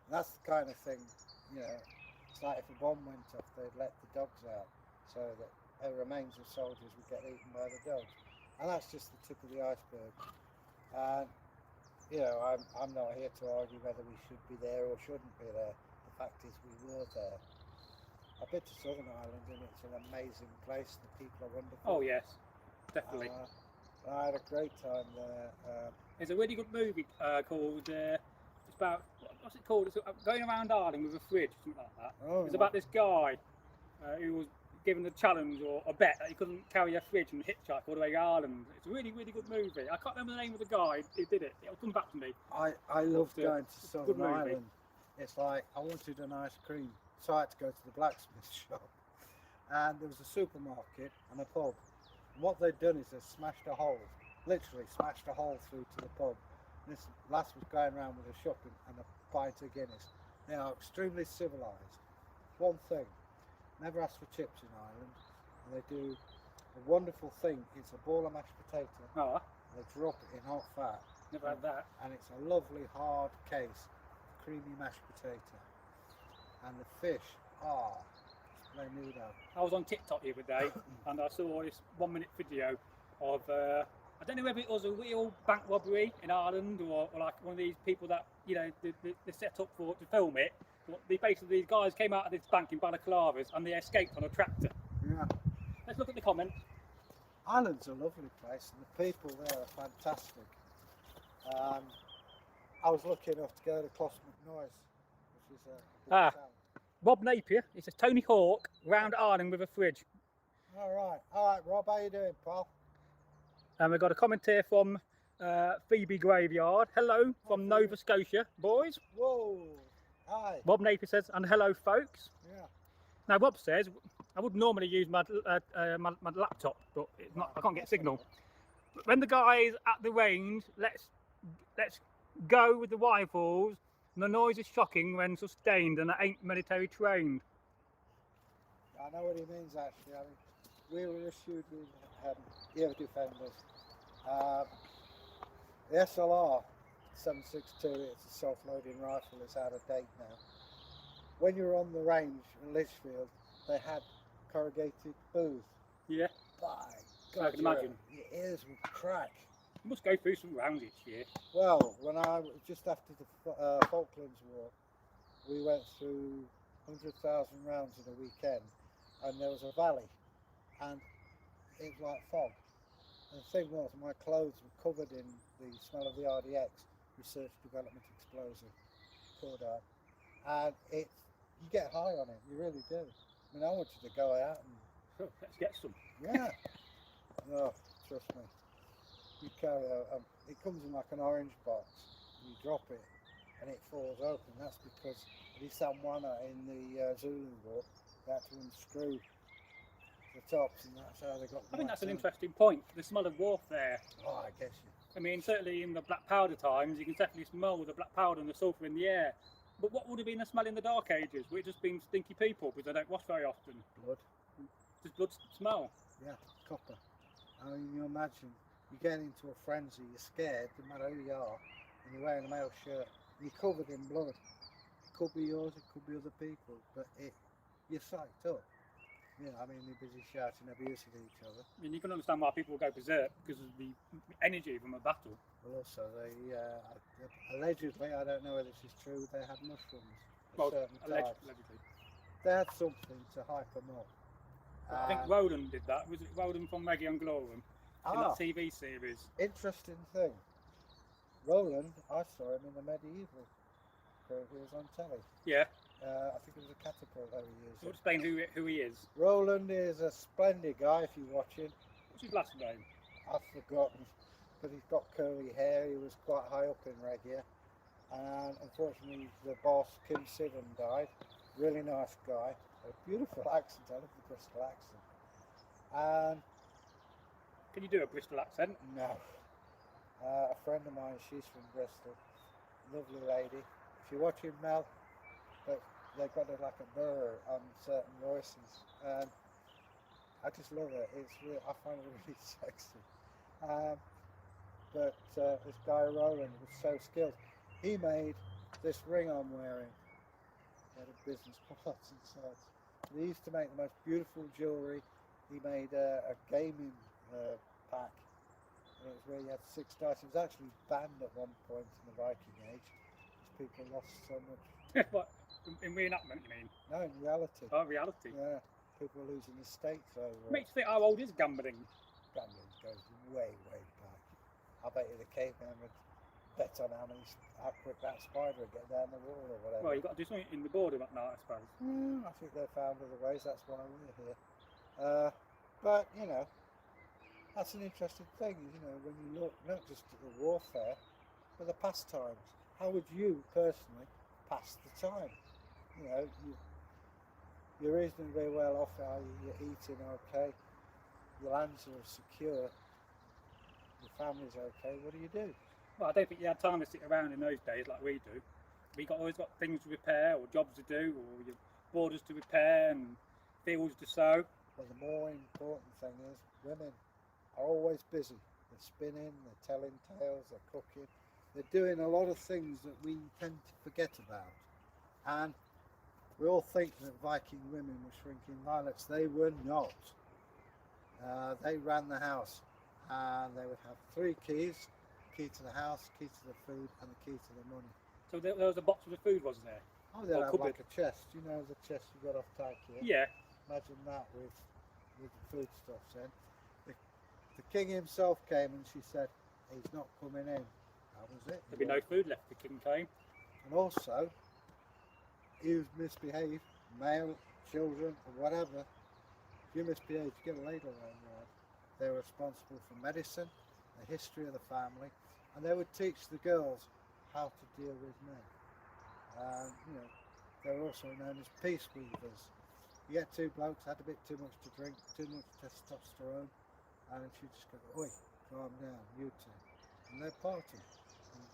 And that's the kind of thing, it's like if a bomb went off, they'd let the dogs out so that the remains of soldiers would get eaten by the dogs. And that's just the tip of the iceberg. And, I'm not here to argue whether we should be there or shouldn't be there. The fact is we were there. I've been to Southern Ireland and it's an amazing place. The people are wonderful.
Oh yes, definitely.
I had a great time there.
There's a really good movie called, it's about, what's it called? It's going around Ireland with a fridge, something like that. It's about this guy who was given the challenge or a bet that he couldn't carry a fridge and hitchhike all the way to Ireland. It's a really, really good movie. I can't remember the name of the guy who did it. It'll come back to me.
I loved going to Southern Ireland. It's like I wanted an ice cream, so I had to go to the blacksmith shop. And there was a supermarket and a pub. And what they'd done is they smashed a hole, literally smashed a hole through to the pub. And this lass was going around with a shopping and a pint of Guinness. They are extremely civilised. One thing, never ask for chips in Ireland. And they do a wonderful thing. It's a ball of mashed potato.
Oh.
They drop it in hot fat.
Never had that.
And it's a lovely hard case, creamy mashed potato. And the fish are splendido.
I was on TikTok the other day and I saw this 1 minute video of, I don't know whether it was a real bank robbery in Ireland or like one of these people that, you know, they set up for to film it. But basically these guys came out of this bank in balaclavas and they escaped on a tractor.
Yeah.
Let's look at the comments.
Ireland's a lovely place and the people there are fantastic. I was lucky enough to go to Closmacnoise, which is a big town.
Rob Napier, it's a Tony Hawk round Ireland with a fridge.
All right, Rob, how you doing, pal?
And we've got a comment here from Phoebe Graveyard. Hello from Nova Scotia, boys.
Whoa, hi.
Rob Napier says, and hello, folks.
Yeah.
Now, Rob says, I would normally use my laptop, but it's not, I can't get signal. But when the guys at the range, let's go with the rifles, and the noise is shocking when sustained, and I ain't military trained.
I know what he means, actually. I mean, we were issued with ear defenders. The SLR 762, it's a self-loading rifle, it's out of date now. When you were on the range in Lichfield, they had corrugated booth.
Yeah.
By God,
I can imagine.
Your ears would crack.
You must go through some rounds each year.
Well, when just after the Falklands War, we went through 100,000 rounds in a weekend, and there was a valley, and it was like fog. And the thing was, my clothes were covered in the smell of the RDX, Research Development Explosive, cordite, and you get high on it, you really do. I mean, I want you to go out and
let's get some.
yeah. No, trust me. You carry it comes in like an orange box. You drop it, and it falls open. That's because the Samwana in the Zulu War, they had to unscrew the tops, and that's how they got.
I think that's an interesting point. The smell of warfare.
Oh, I guess you.
I mean, certainly in the black powder times, you can definitely smell the black powder and the sulphur in the air. But what would have been the smell in the Dark Ages? Would it just been stinky people because they don't wash very often?
Blood.
Just blood smell.
Yeah, copper. I mean, you imagine you get into a frenzy, you're scared, no matter who you are, and you're wearing a male shirt, and you're covered in blood. It could be yours, it could be other people, but you're psyched up. You know, I mean, they're busy shouting abuse at each other.
I mean, you can understand why people go berserk because of the energy from a battle.
Well, also, they allegedly, I don't know whether this is true, they had mushrooms at
Well,
certain times.
allegedly.
They had something to hype them up.
I think Roland did that. Was it Roland from Reggie and Glory in that TV series?
Interesting thing. Roland, I saw him in the medieval crew. He was on telly.
Yeah.
I think it was a catapult they were using.
So explain who he is.
Roland is a splendid guy if you watch him.
What's his last name?
I've forgotten, but he's got curly hair. He was quite high up in Regia. And unfortunately, the boss, Kim Siddon, died. Really nice guy. A beautiful accent. I love the Bristol accent. And
can you do a Bristol accent?
no. A friend of mine, she's from Bristol. Lovely lady. If you're watching Mel, but they've got like a burr on certain voices, and I just love it. I find it really sexy. But this guy Roland was so skilled. He made this ring I'm wearing out of business cards and such. He used to make the most beautiful jewellery. He made a gaming pack, and it was where you had 6 dice. It was actually banned at one point in the Viking Age because people lost so much.
What? In reenactment, you mean?
No, in reality.
Oh, reality.
Yeah, people are losing estates over it.
Makes you think, how old is gambling?
Gambling goes way, way back. I bet you the caveman would bet on how quick that spider would get down the wall or whatever.
Well, you've got to do something in the border that night, I suppose.
I think they found other ways, that's why we're here. But, you know, that's an interesting thing, you know, when you look not just at the warfare, but the pastimes. How would you personally pass the time? You know, you're reasonably well off, you're eating okay, your lands are secure, your family's okay, what do you do?
Well, I don't think you had time to sit around in those days like we do. We always got things to repair, or jobs to do, or your borders to repair, and fields to sow.
But the more important thing is, women are always busy. They're spinning, they're telling tales, they're cooking. they're doing a lot of things that we tend to forget about. And we all think that Viking women were shrinking violets. They were not. They ran the house, and they would have 3 keys: key to the house, key to the food, and the key to the money.
So there was a box with food, wasn't there?
Oh, they'd
Or
have
cupboard.
like a chest. You know, the chest you got off Tokyo.
Yeah.
Imagine that with the foodstuffs in. The king himself came and she said, he's not coming in. That was it.
There'd be no food left if the king came.
And also, he was misbehaved, male, children, or whatever. If you misbehave, you get a ladle around your head. They're responsible for medicine, the history of the family, and they would teach the girls how to deal with men. You know, they were also known as peace weavers. You get 2 blokes, had a bit too much to drink, too much testosterone, and she'd just go, oi, calm down, you two. And they're partying. And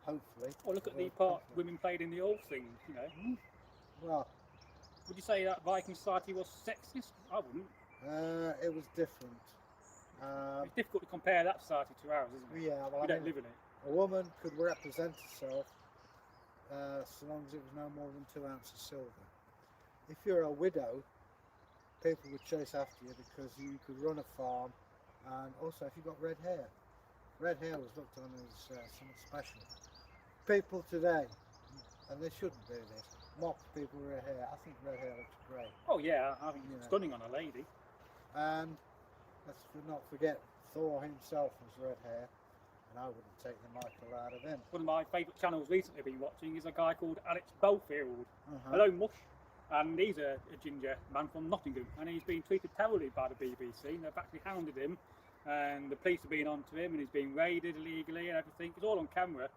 hopefully.
Well, look at the part women played in the old thing, you know.
Well,
would you say that Viking society was sexist? I wouldn't.
it was different.
It's difficult to compare that society to ours, isn't it?
Yeah, well,
We don't live in it.
A woman could represent herself so long as it was no more than 2 ounces silver. If you're a widow, people would chase after you because you could run a farm, and also if you got red hair. Red hair was looked on as something special. People today, and they shouldn't do this, mock people with red hair. I think red hair looks great.
Oh yeah, I think it's stunning on a lady.
And let's not forget, Thor himself was red hair, and I wouldn't take the Michael out of him.
One of my favourite channels recently I've been watching is a guy called Alex Belfield. Hello Mush. And he's a ginger man from Nottingham, and he's been treated terribly by the BBC, and they've actually hounded him, and the police have been onto him, and he's been raided illegally and everything. It's all on camera,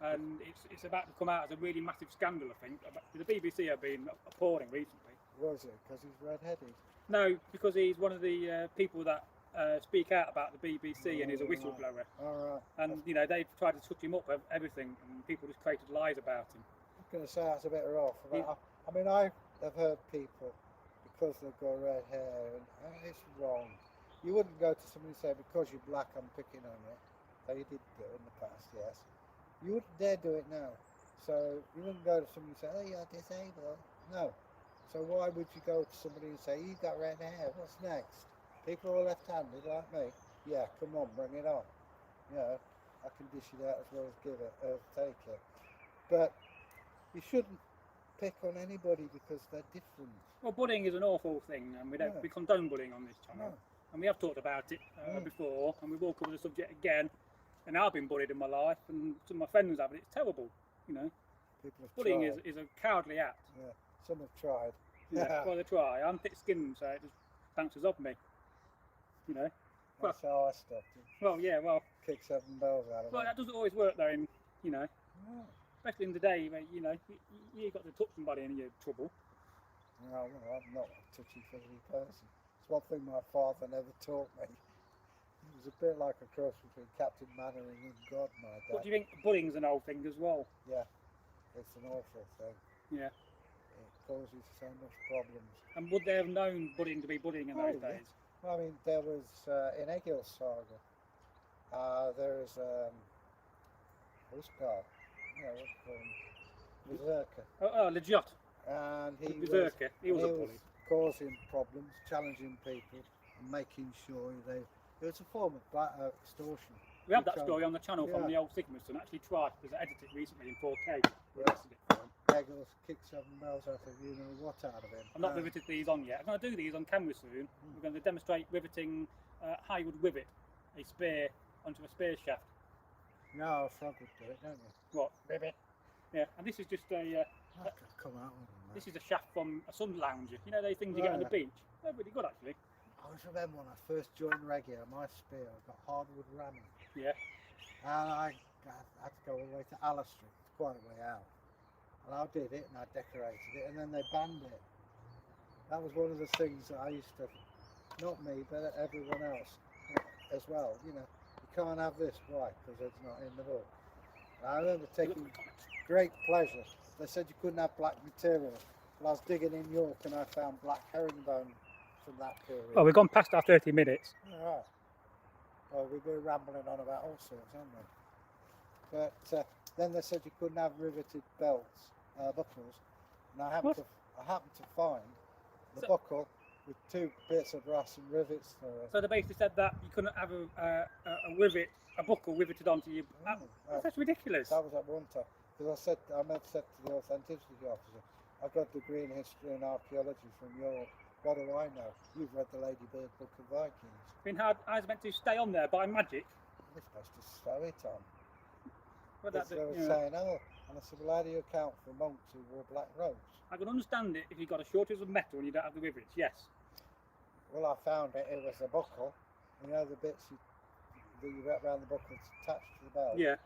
and it's about to come out as a really massive scandal, I think. The BBC have been appalling recently.
Was it because he's red-headed?
No, because he's one of the people that speak out about the BBC, and he's a whistleblower.
Alright.
And you know, they've tried to touch him up with everything, and people just created lies about him.
I'm going to say that's a bit rough. I mean, I've heard people, because they've got red hair, and it's wrong. You wouldn't go to somebody and say, because you're black, I'm picking on you. Though you did do it in the past, yes. You wouldn't dare do it now. So you wouldn't go to somebody and say, oh, you're disabled. No. So why would you go to somebody and say, you've got red hair, what's next? People who are left-handed like me, yeah, come on, bring it on. You know, I can dish it out as well as give it, take it. But you shouldn't pick on anybody because they're different.
Well, bullying is an awful thing, and we condone bullying on this channel.
No.
And we have talked about it before, and we will cover the subject again. And I've been bullied in my life, and some of my friends have, and it's terrible. You know,
People have
bullying
tried.
is a cowardly act.
Yeah, some have tried.
Yeah, well, they try. I'm thick-skinned, so it just bounces off me. You know.
That's how I stopped it.
Well, yeah, well.
Kick 7 bells out of
Well,
it.
that doesn't always work though. In you know,
No.
especially in the day where you know you got to touch somebody and you're in trouble.
No, I'm not a touchy-feely person. It's one thing my father never taught me. It was a bit like a cross between Captain Mannering and God, my dad.
What do you think? Bullying's an old thing as well.
Yeah, it's an awful thing.
Yeah.
It causes so much problems.
And would they have known bullying to be bullying in those days?
Well, I mean, there was, in Anglo-Saxon, there's Usgar, you know, what's it called? Berserker.
Oh, Legiot.
And he
Berserker. He was a bully.
Causing problems, challenging people, and making sure it was a form of extortion.
We have that story on the channel from the old Sigmarsson. Actually tried because I edited it recently in 4K. We edited it for him.
Eagles kicked 7 bells out of you know what out of him.
I've not riveted these on yet. I'm going to do these on camera soon. We're going to demonstrate riveting how you would rivet a spear onto a spear shaft.
No, a frog would do it, don't you?
What? Rivet. Yeah, and this is just a.
I could come out with them.
This is a shaft from a sun lounger. You know those things you get on the beach? They're really good actually.
I always remember when I first joined regular, my spear got hardwood ramming.
Yeah.
And I had to go all the way to Aller Street, it's quite a way out. And I did it and I decorated it and then they banned it. That was one of the things that I used to, not me, but everyone else as well. You know, you can't have this, why? Because it's not in the book. And I remember taking great pleasure. They said you couldn't have black material. Well, I was digging in York and I found black herringbone from that period.
Oh, we've gone past our 30 minutes.
All right. Well, we've been rambling on about all sorts, haven't we? But then they said you couldn't have riveted belts, buckles, and I happened to find the buckle with 2 bits of brass and rivets through it.
So they basically said that you couldn't have a buckle riveted onto you. That's ridiculous.
That was at one time. Because I said to the authenticity officer, I've got a degree in history and archaeology from Europe. What do I know? You've read the Ladybird Book of Vikings.
I mean, how is it meant to stay on there by magic?
They're supposed to sew it on.
Well,
They were saying, and I said, well, how do you account for monks who wore black robes?
I can understand it if you've got a shortage of metal and you don't have the rivets, yes.
Well, I found it was a buckle. You know the bits that you wrap around the buckle attached to the belt?
Yeah.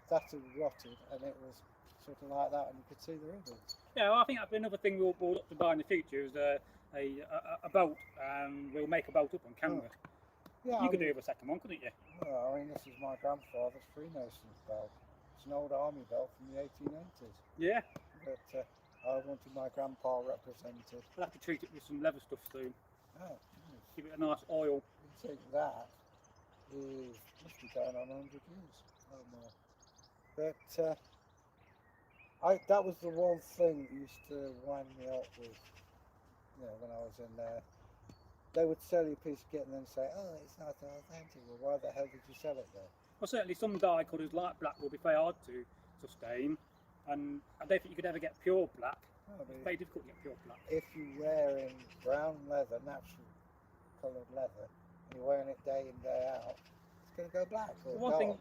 That had rotted, and it was sort of like that, and you could see the rivets.
Yeah, well, I think that'd be another thing we'll look to buy in the future is a boat, and we'll make a boat up on camera.
Yeah,
you could do with a second one, couldn't you?
Well, I mean, this is my grandfather's Freemason's belt. It's an old army belt from the 1880s.
Yeah.
But I wanted my grandpa represented.
I'll have to treat it with some leather stuff soon.
Oh,
give it a nice oil.
You think that must be going on 100 years or more. But that was the one thing that used to wind me up with, when I was in there. They would sell you a piece of kit and then say, oh, it's not authentic. Well, why the hell did you sell it there?
Well, certainly some dye colours like black will be very hard to sustain, and I don't think you could ever get pure black.
Oh,
it's very difficult to get pure black.
If you're wearing brown leather, natural coloured leather, and you're wearing it day in, day out, it's going to go black.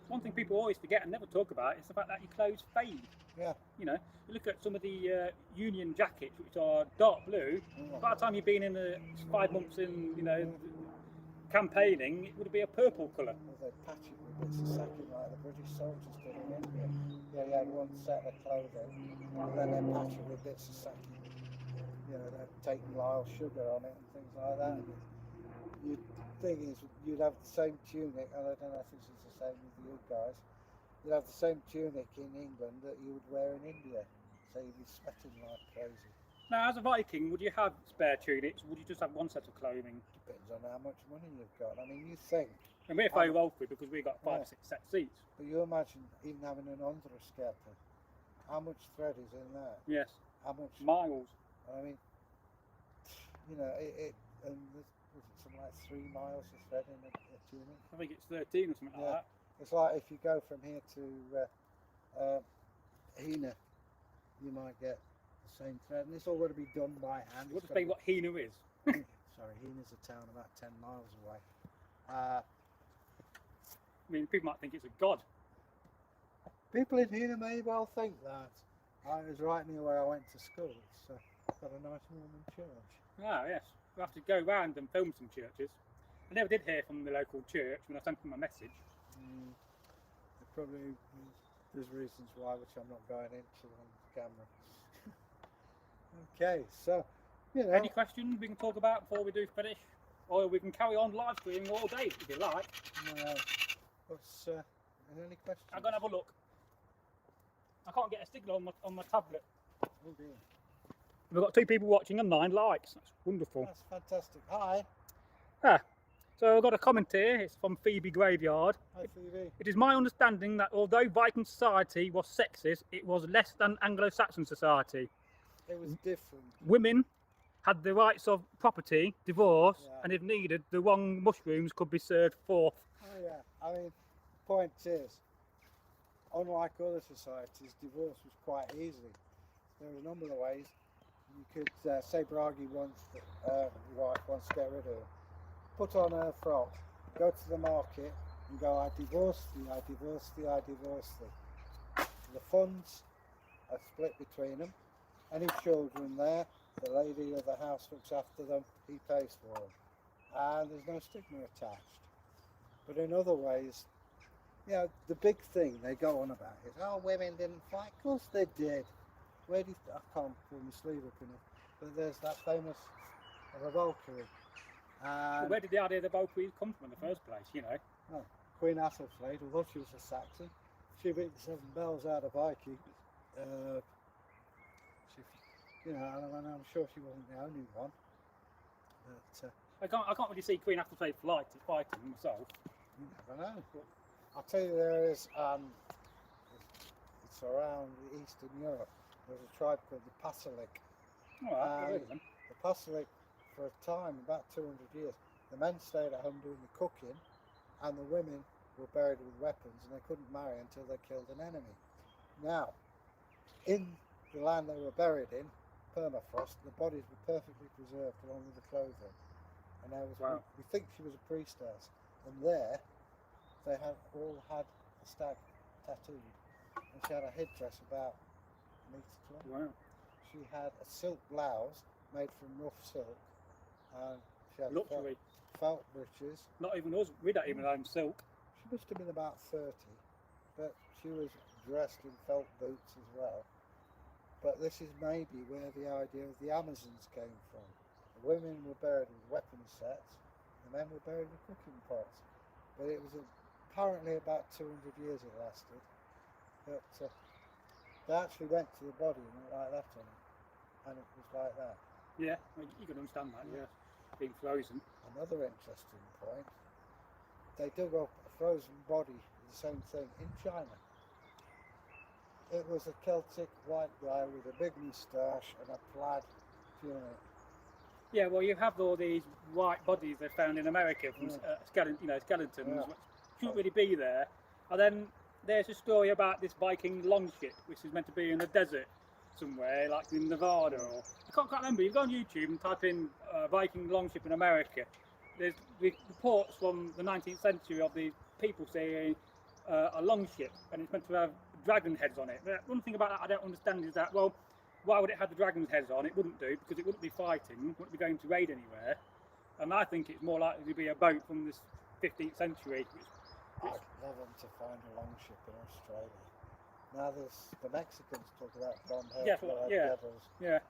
One thing people always forget and never talk about is the fact that your clothes fade.
Yeah.
You look at some of the Union jackets, which are dark blue. By the time you've been in 5 months in, campaigning, it would be a purple colour.
Well, they'd patch it with bits of sacking like the British soldiers did in India. Yeah, you had one set of clothing, and then they'd patch it with bits of sacking. They'd take Lyle sugar on it and things like that. The thing is, you'd have the same tunic, and I don't know if this is the same with you guys, you'd have the same tunic in England that you would wear in India, so you'd be sweating like crazy.
Now, as a Viking, would you have spare tunics, or would you just have one set of clothing?
Depends on how much money you've got. I mean, you think...
And we're very wealthy because we've got 5 or 6 set seats.
But you imagine even having an underskerper. How much thread is in that?
Yes.
How much...
Miles.
I mean, and was it something like 3 miles of thread in a tunic?
I think it's 13 or something like that.
It's like if you go from here to Hena, you might get the same thread, and it's all got to be done by hand.
We'll explain what Hena is.
Sorry, Hena's a town about 10 miles away.
I mean, people might think it's a god.
People in Hena may well think that. I was right near where I went to school. It's got a nice Mormon church.
Ah, yes. We'll have to go round and film some churches. I never did hear from the local church when I sent them a message.
There's reasons why, which I'm not going into on camera. Okay, so,
Any questions we can talk about before we do finish? Or we can carry on live streaming all day if you like.
Any questions?
I'm going to have a look. I can't get a signal on my tablet.
Oh dear.
We've got 2 people watching and 9 likes. That's wonderful.
That's fantastic. Hi.
So I've got a comment here. It's from Phoebe Graveyard.
Hi, Phoebe.
It is my understanding that although Viking society was sexist, it was less than Anglo-Saxon society.
It was different.
Women had the rights of property, divorce, and if needed, the wrong mushrooms could be served forth.
Oh yeah. I mean, the point is, unlike other societies, divorce was quite easy. There were a number of ways. You could say Bragi wants your wife wants to get rid of her. Put on her frock, go to the market and go, I divorce thee, I divorce thee, I divorce thee. The funds are split between them. Any children there, the lady of the house looks after them, he pays for them. And there's no stigma attached. But in other ways, the big thing they go on about is, oh, women didn't fight. Of course they did. Where do you I can't pull my sleeve up enough, but there's that famous Valkyrie.
Well, where did the idea of the Valkyries come from in the first place,
Oh, Queen Athelflaed, although she was a Saxon, she beat the 7 bells out of Viking. And I'm sure she wasn't the only one. But
I can't really see Queen Athelflaed fighting myself.
You never know. But I'll tell you, there is France, around Eastern Europe, there was a tribe called the Pasalik.
All right, I've heard of them.
The Pasalik, for a time, about 200 years, the men stayed at home doing the cooking, and the women were buried with weapons, and they couldn't marry until they killed an enemy. Now, in the land they were buried in, permafrost, the bodies were perfectly preserved along with the clothing. And there was,
Wow.
we think she was a priestess, and there they all had a stag tattooed, and she had a headdress about a metre long.
Wow.
She had a silk blouse made from rough silk, and she had
Luxury.
felt breeches.
Not even us. We don't even own silk.
She must have been about 30, but she was dressed in felt boots as well. But this is maybe where the idea of the Amazons came from. The women were buried with weapon sets, the men were buried with cooking pots. But it was apparently about 200 years it lasted. But they actually went to the body and went like that on it, and it was like that.
Yeah, well, you can understand that, yeah. Being frozen.
Another interesting point, they dug up a frozen body, the same thing, in China. It was a Celtic white guy with a big moustache and a plaid tunic.
Yeah, well, you have all these white bodies they found in America from skeletons, which shouldn't really be there. And then there's a story about this Viking longship, which is meant to be in the desert somewhere, like in Nevada. Or I can't quite remember. You go on YouTube and type in Viking longship in America. There's reports from the 19th century of the people seeing a longship, and it's meant to have dragon heads on it. But one thing about that I don't understand is that, well, why would it have the dragon's heads on? It wouldn't do, because it wouldn't be fighting, wouldn't be going to raid anywhere. And I think it's more likely to be a boat from this 15th century.
I'd love them to find a longship in Australia. Now the Mexicans talk about blonde-haired devils.
Yeah,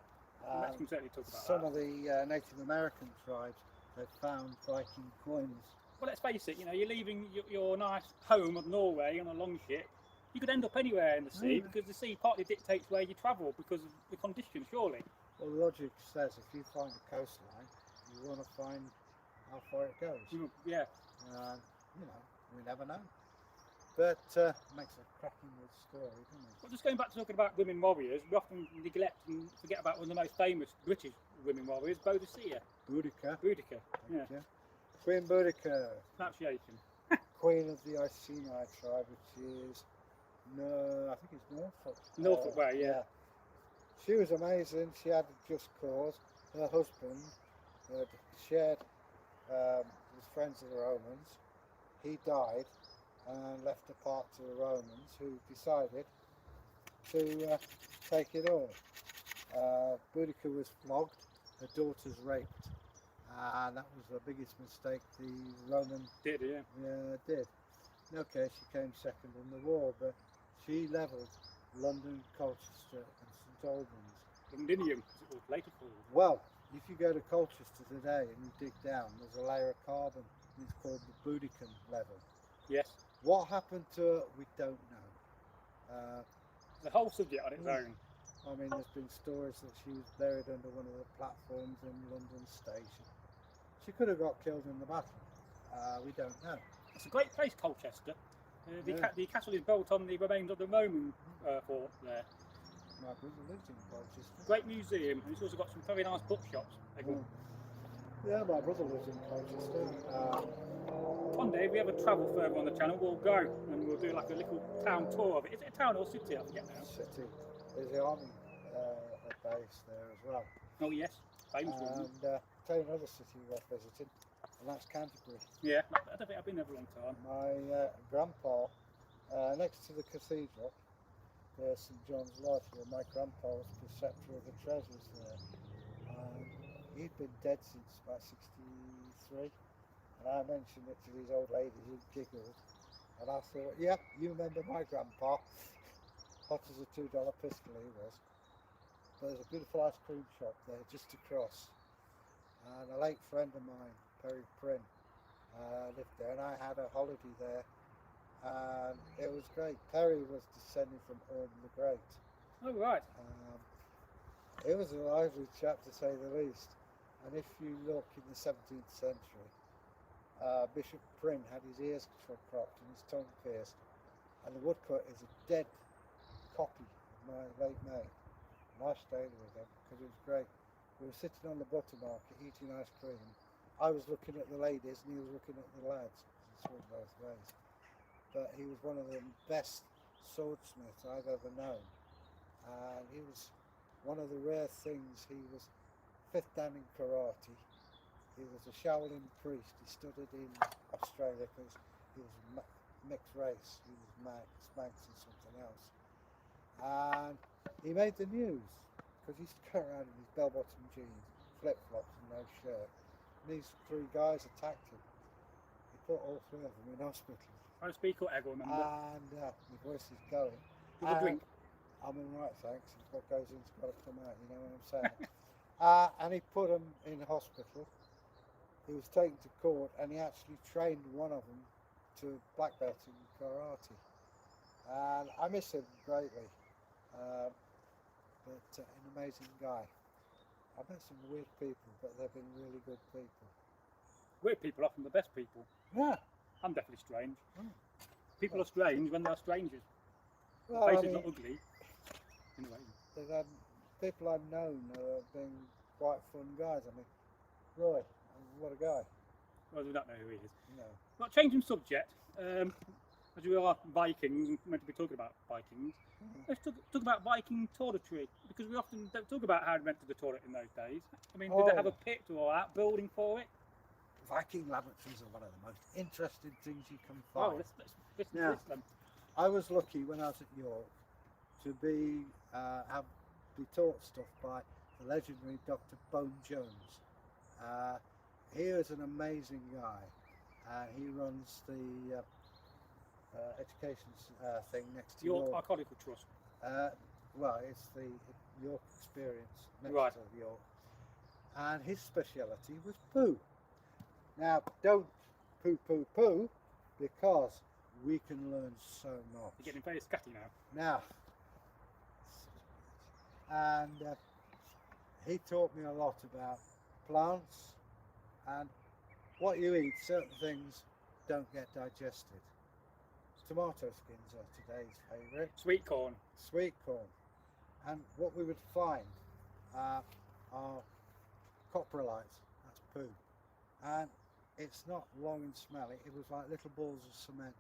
the Mexicans certainly talk about
some
that.
of the Native American tribes, they've found Viking coins.
Well, let's face it, you're leaving your nice home of Norway on a longship. You could end up anywhere in the sea, because the sea partly dictates where you travel because of the conditions, surely.
Well, the logic says if you find a coastline, you want to find how far it goes.
Yeah.
We never know. But makes a cracking story, doesn't it?
Well, just going back to talking about women warriors, we often neglect and forget about one of the most famous British women warriors, Boadicea.
Boudica.
Yeah.
Queen Boudica.
Pronunciation.
Queen of the Iceni tribe, which is, I think it's Norfolk.
Norfolk way, yeah.
She was amazing. She had a just cause. Her husband had shared, was friends of the Romans. He died and left a part to the Romans, who decided to take it all. Boudica was flogged, her daughters raped, and that was the biggest mistake the Roman
did.
Okay, she came second in the war, but she levelled London, Colchester and St Albans.
Londinium, as it was later called.
Well, if you go to Colchester today and you dig down, there's a layer of carbon, and it's called the Boudican level.
Yes.
What happened to her, we don't know.
The whole subject on its own.
I mean, there's been stories that she was buried under one of the platforms in London Station. She could have got killed in the battle. We don't know.
It's a great place, Colchester. The castle is built on the remains of the Roman fort there.
My brother lives in Colchester.
Great museum, and it's also got some very nice bookshops.
Yeah, my brother lives in Colchester.
One day, if we ever travel further on the channel, we'll go and we'll do like a little town tour of it. Is it a town or city? I forget now.
City. There's the army base there as well.
Oh yes, famous one.
And tell you another city worth visiting, and that's Canterbury.
Yeah, I don't think I've been there for a long time.
My grandpa, next to the cathedral, there's St John's Lodge, where my grandpa was preceptor of the treasures there. He'd been dead since about 63, and I mentioned it to these old ladies who giggled, and I thought, yeah, you remember my grandpa, hot as a $2 pistol he was. But there's a beautiful ice cream shop there just across, and a late friend of mine, Perry Prynne, lived there, and I had a holiday there, and it was great. Perry was descending from Urban the Great.
Oh right.
It was a lively chap, to say the least. And if you look in the 17th century, Bishop Prynne had his ears cropped and his tongue pierced, and the woodcut is a dead copy of my late mate. And I stayed with him because it was great. We were sitting on the butter market eating ice cream. I was looking at the ladies and he was looking at the lads. It swung both ways. But he was one of the best swordsmiths I've ever known. And he was one of the rare things. He was 5th dan in karate. He was a Shaolin priest. He studied in Australia because he was mixed race. He was Manx and something else. And he made the news because he used to go around in his bell-bottom jeans, flip-flops and no shirt. And these 3 guys attacked him. He put all 3 of them in hospital.
I speak or egg, remember?
And my voice is going.
Give a drink.
I'm all right, thanks. What goes in's got to come out, you know what I'm saying? And he put him in hospital. He was taken to court and he actually trained one of them to black belt in karate. And I miss him greatly. But an amazing guy. I've met some weird people, but they've been really good people.
Weird people are often the best people.
Yeah.
I'm definitely strange.
Oh.
People are strange when they're strangers.
Well,
Face
I
is
mean,
not ugly. Anyway.
they've had people I've known have been quite fun guys. I mean, Roy, what a guy.
Well, we don't know who he is.
No.
But changing subject, as we are Vikings, we're meant to be talking about Vikings, let's talk about Viking toiletry, because we often don't talk about how they went to the toilet in those days. I mean, did they have a pit or outbuilding for it?
Viking lavatories are one of the most interesting things you can find.
Oh, let's listen to
Now,
this then.
I was lucky when I was at York to be taught stuff by the legendary Dr. Bone Jones. He is an amazing guy. He runs the education thing next to
York
York.
Archaeological Trust.
Well, it's the York Experience next
Right.
to York. And his speciality was poo. Now, don't poo, because we can learn so much.
You're getting very scatty now.
Now, and he taught me a lot about plants and what you eat. Certain things don't get digested. Tomato skins are today's favourite.
Sweet corn.
Sweet corn. And what we would find are coprolites. That's poo. And it's not long and smelly. It was like little balls of cement.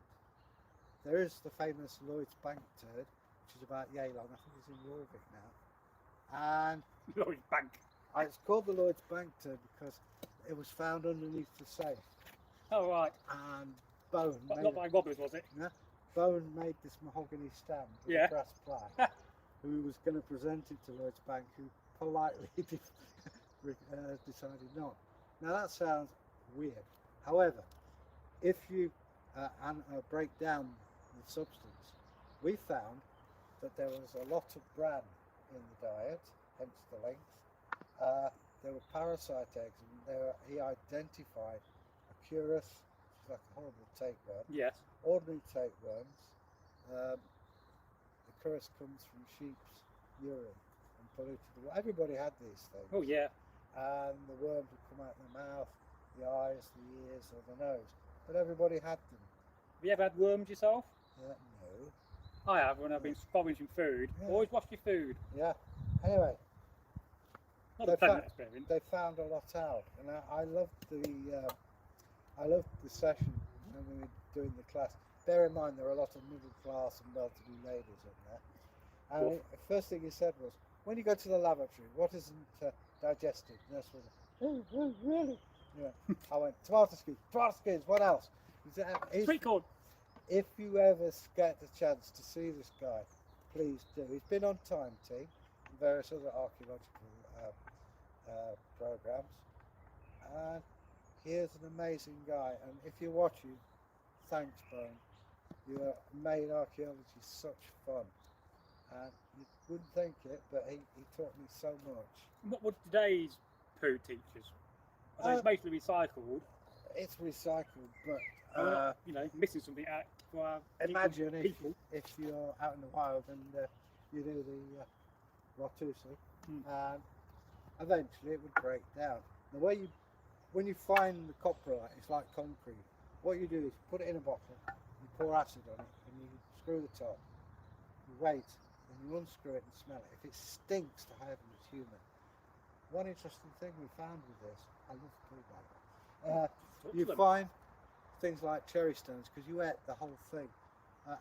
There is the famous Lloyd's Bank turd, which is about yay long. I think it's in Warwick now. And
Lloyd's Bank.
it's called the Lloyd's Bank turd because it was found underneath the safe.
Oh, right.
And Bone
Not by robbers, was it?
Bone made this mahogany stand with a brass plaque. Who was going to present it to Lloyd's Bank, who politely decided not. Now that sounds weird. However, if you break down the substance, we found that there was a lot of bran in the diet, hence the length. There were parasite eggs, and he identified a curus, which is like a horrible tapeworm.
Yes.
Ordinary tapeworms. The curus comes from sheep's urine and polluted the water. Everybody had these things.
Oh, yeah.
And the worms would come out the mouth, the eyes, the ears, or the nose. But everybody had them.
Have you ever had worms yourself?
No.
I have, when I've been scavenging food.
Yeah.
Always wash your food.
Yeah. Anyway,
Not a pleasant experience.
they found a lot out, and I loved the session when we were doing the class. Bear in mind there are a lot of middle class and well-to-do ladies in there. And the first thing he said was, when you go to the lavatory, what isn't digested? And this was, oh, really? Yeah. I went, tomato skins, what else?
Sweet corn.
If you ever get the chance to see this guy, please do. He's been on Time Team and various other archaeological programs. And he is an amazing guy. And if you're watching, thanks, Bone. You made archaeology such fun. And you wouldn't think it, but he taught me so much.
What would today's poo teach us? I think it's mostly recycled.
It's recycled, but
we're not, missing something out for our
imagine
people.
if you're out in the wild and you do the Rotusi, and eventually it would break down. The way when you find the coprolite, it's like concrete. What you do is put it in a bottle, you pour acid on it, and you screw the top. You wait and you unscrew it and smell it. If it stinks to high heaven, it's human. One interesting thing we found with this, I love poo by the way. You find things like cherry stones because you ate the whole thing.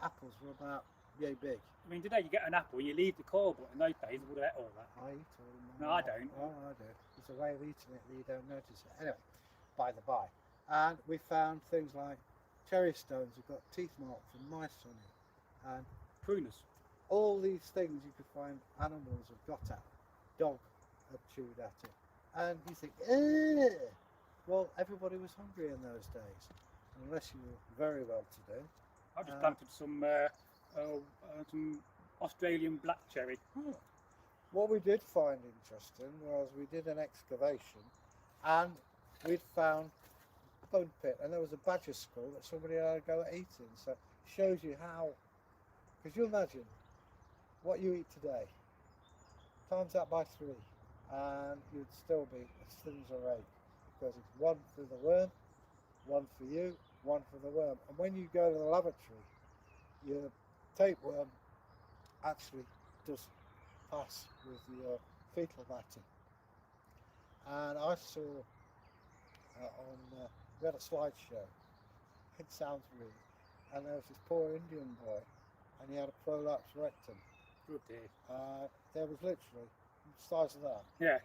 Apples were about yay big.
I mean, today you get an apple, you leave the core, but in those days I would have ate all that.
I eat all of them.
No, I don't.
Oh, I do. It's a way of eating it that you don't notice it. Anyway, by the by. And we found things like cherry stones have got teeth marks and mice on it. And
Pruners.
all these things you could find animals have got at. Dog have chewed at it. And you think, eh. Well, everybody was hungry in those days. Unless you were very well to do.
I just planted some Australian black cherry.
What we did find interesting was we did an excavation and we'd found a bone pit and there was a badger skull that somebody had to go at eating. So it shows you how, because you imagine what you eat today, times that by 3 and you'd still be as thin as a rake because it's one for the worm, one for you, one for the worm. And when you go to the laboratory, your tapeworm actually does pass with your fecal matter. And I saw we had a slideshow, it sounds weird, and there was this poor Indian boy and he had a prolapse rectum.
Oh dear.
There was literally the size of that.
Yeah.